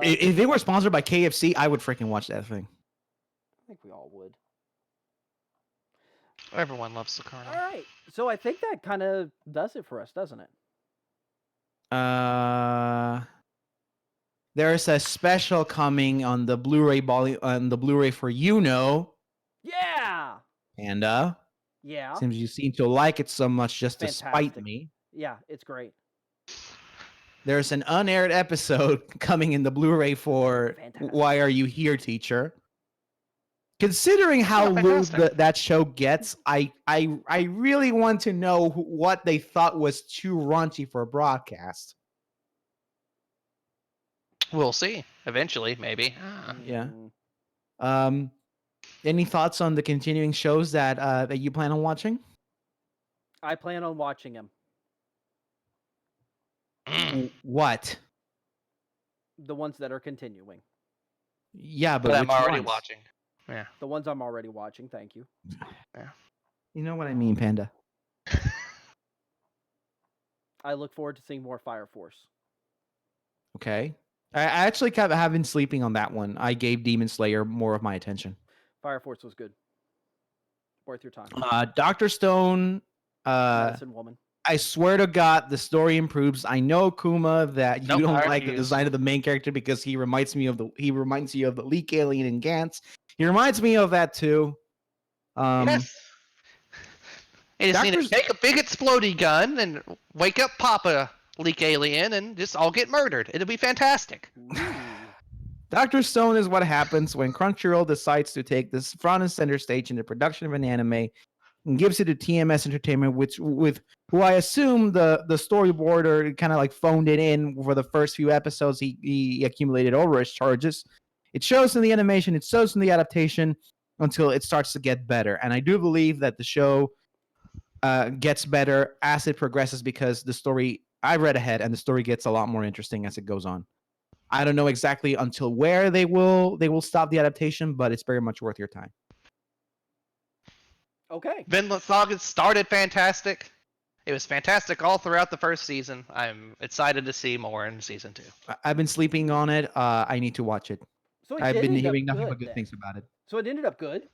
If they were sponsored by KFC, I would freaking watch that thing. I think we all would. Everyone loves the Colonel. All right. So I think that kind of does it for us, doesn't it? There's a special coming on the Blu-ray for Yeah. Panda. Yeah. Seems you seem to like it so much just to spite Fantastic. me. Yeah, it's great. There's an unaired episode coming in the Blu-ray for Fantastic. Why Are You Here, Teacher? Considering how Oh, low fantastic. that show gets, I really want to know what they thought was too raunchy for a broadcast. We'll see. Eventually, maybe. Yeah. Mm, Any thoughts on the continuing shows that you plan on watching? I plan on watching him. What? The ones that are continuing. Yeah, but But I'm which already ones? watching. Yeah. The ones I'm already watching. Thank you. You know what I mean, Panda. I look forward to seeing more Fire Force. Okay. I actually have been sleeping on that one. I gave Demon Slayer more of my attention. Fire Force was good. Worth your time. Dr. Stone, Medicine Woman. I swear to God, the story improves. I know, Kuma, that you Nope, I don't like the refuse. design of the main character because he reminds you of the Leak Alien in Gantz. He reminds me of that too. Yes. You just need to Doctors- take a big explodey gun and wake up Papa Leak Alien and just all get murdered. It'll be fantastic. Ooh. Dr. Stone is what happens when Crunchyroll decides to take this front and center stage in the production of an anime and gives it to TMS Entertainment, with who I assume the storyboarder kind of like phoned it in for the first few episodes. He accumulated over his charges. It shows in the animation, it shows in the adaptation until it starts to get better. And I do believe that the show gets better as it progresses because the story, I read ahead, and the story gets a lot more interesting as it goes on. I don't know exactly until where they will stop the adaptation, but it's very much worth your time. Okay. Vinland Saga started fantastic. It was fantastic all throughout the first season. I'm excited to see more in season 2. I've been sleeping on it. I need to watch it. So it I've did been end up hearing nothing but good good then. things about it. So it ended up good.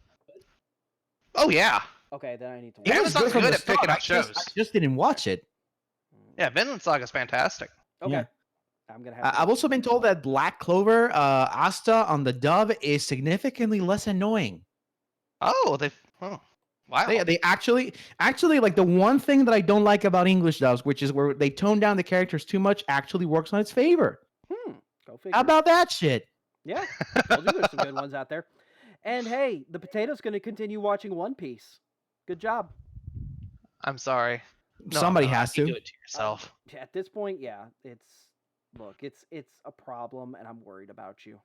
Oh yeah. Okay, then I need to Yeah, watch it was it. good from the at picking start. up shows. I just didn't watch it. Yeah, Vinland Saga is fantastic. Okay. Yeah. I'm gonna have. I've also been told that Black Clover, Asta on the dub is significantly less annoying. Oh, wow. They actually like the one thing that I don't like about English dubs, which is where they tone down the characters too much, actually works on its favor. Go figure. How about that shit? Yeah. Told you there's some good ones out there. And hey, the potato's gonna continue watching One Piece. Good job. I'm sorry. No, Somebody no, has you to. do it to yourself. At this point, yeah, it's a problem, and I'm worried about you.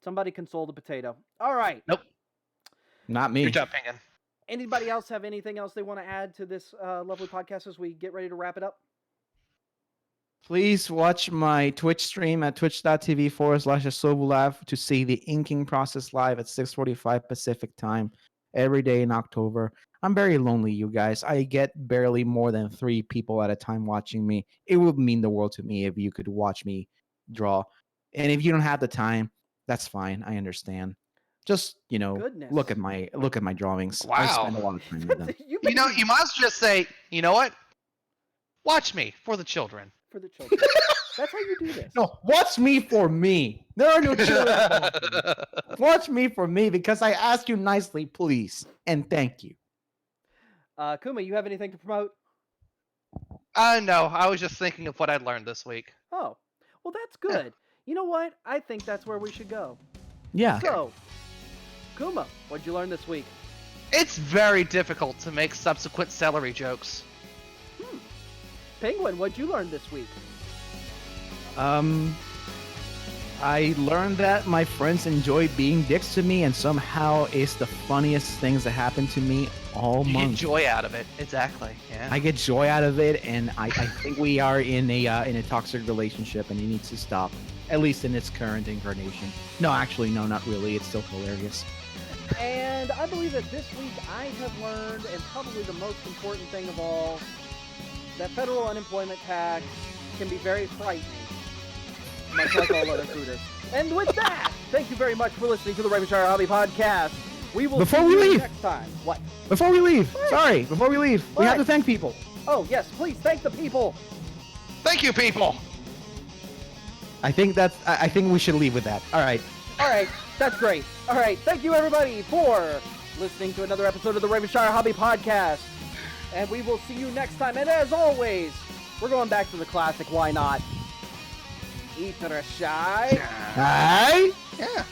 Somebody console the potato. All right. Nope. Not me. Good job, Penguin. Anybody else have anything else they want to add to this lovely podcast as we get ready to wrap it up? Please watch my Twitch stream at twitch.tv/Asobulav to see the inking process live at 6:45 Pacific time. every day in October. I'm very lonely, you guys. I get barely more than 3 people at a time watching me. It would mean the world to me if you could watch me draw. And if you don't have the time, that's fine. I understand. Just, Goodness. look at my drawings. I Wow. spend a lot of time with them. You You know, basically- you might as well just say, you know what? Watch me for the children. for the children. That's how you do this. No, watch me for me. There are no children. Watch me for me because I ask you nicely, please, and thank you. Kuma, you have anything to promote? No, I was just thinking of what I learned this week. Oh, well, that's good. You know what? I think that's where we should go. Yeah. So, Kuma, what'd you learn this week? It's very difficult to make subsequent celery jokes. Penguin, what'd you learn this week? I learned that my friends enjoy being dicks to me, and somehow it's the funniest things that happen to me all You get month. joy out of it. Exactly. Yeah. I get joy out of it, and I think we are in a toxic relationship, and it needs to stop. At least in its current incarnation. No, actually, no, not really. It's still hilarious. And I believe that this week I have learned, and probably the most important thing of all, that federal unemployment tax can be very frightening, much like all other recruiters. And with that, thank you very much for listening to the Ravenshire Hobby Podcast. We will Before see we you leave. next time. What? Before we leave, before we leave, we have What? to thank people. Oh, yes, please thank the people. Thank you, people. I think we should leave with that. All right. All right, that's great. All right, thank you everybody for listening to another episode of the Ravenshire Hobby Podcast. And we will see you next time. And as always, we're going back to the classic, why not? Eat a shy. Hi. Yeah.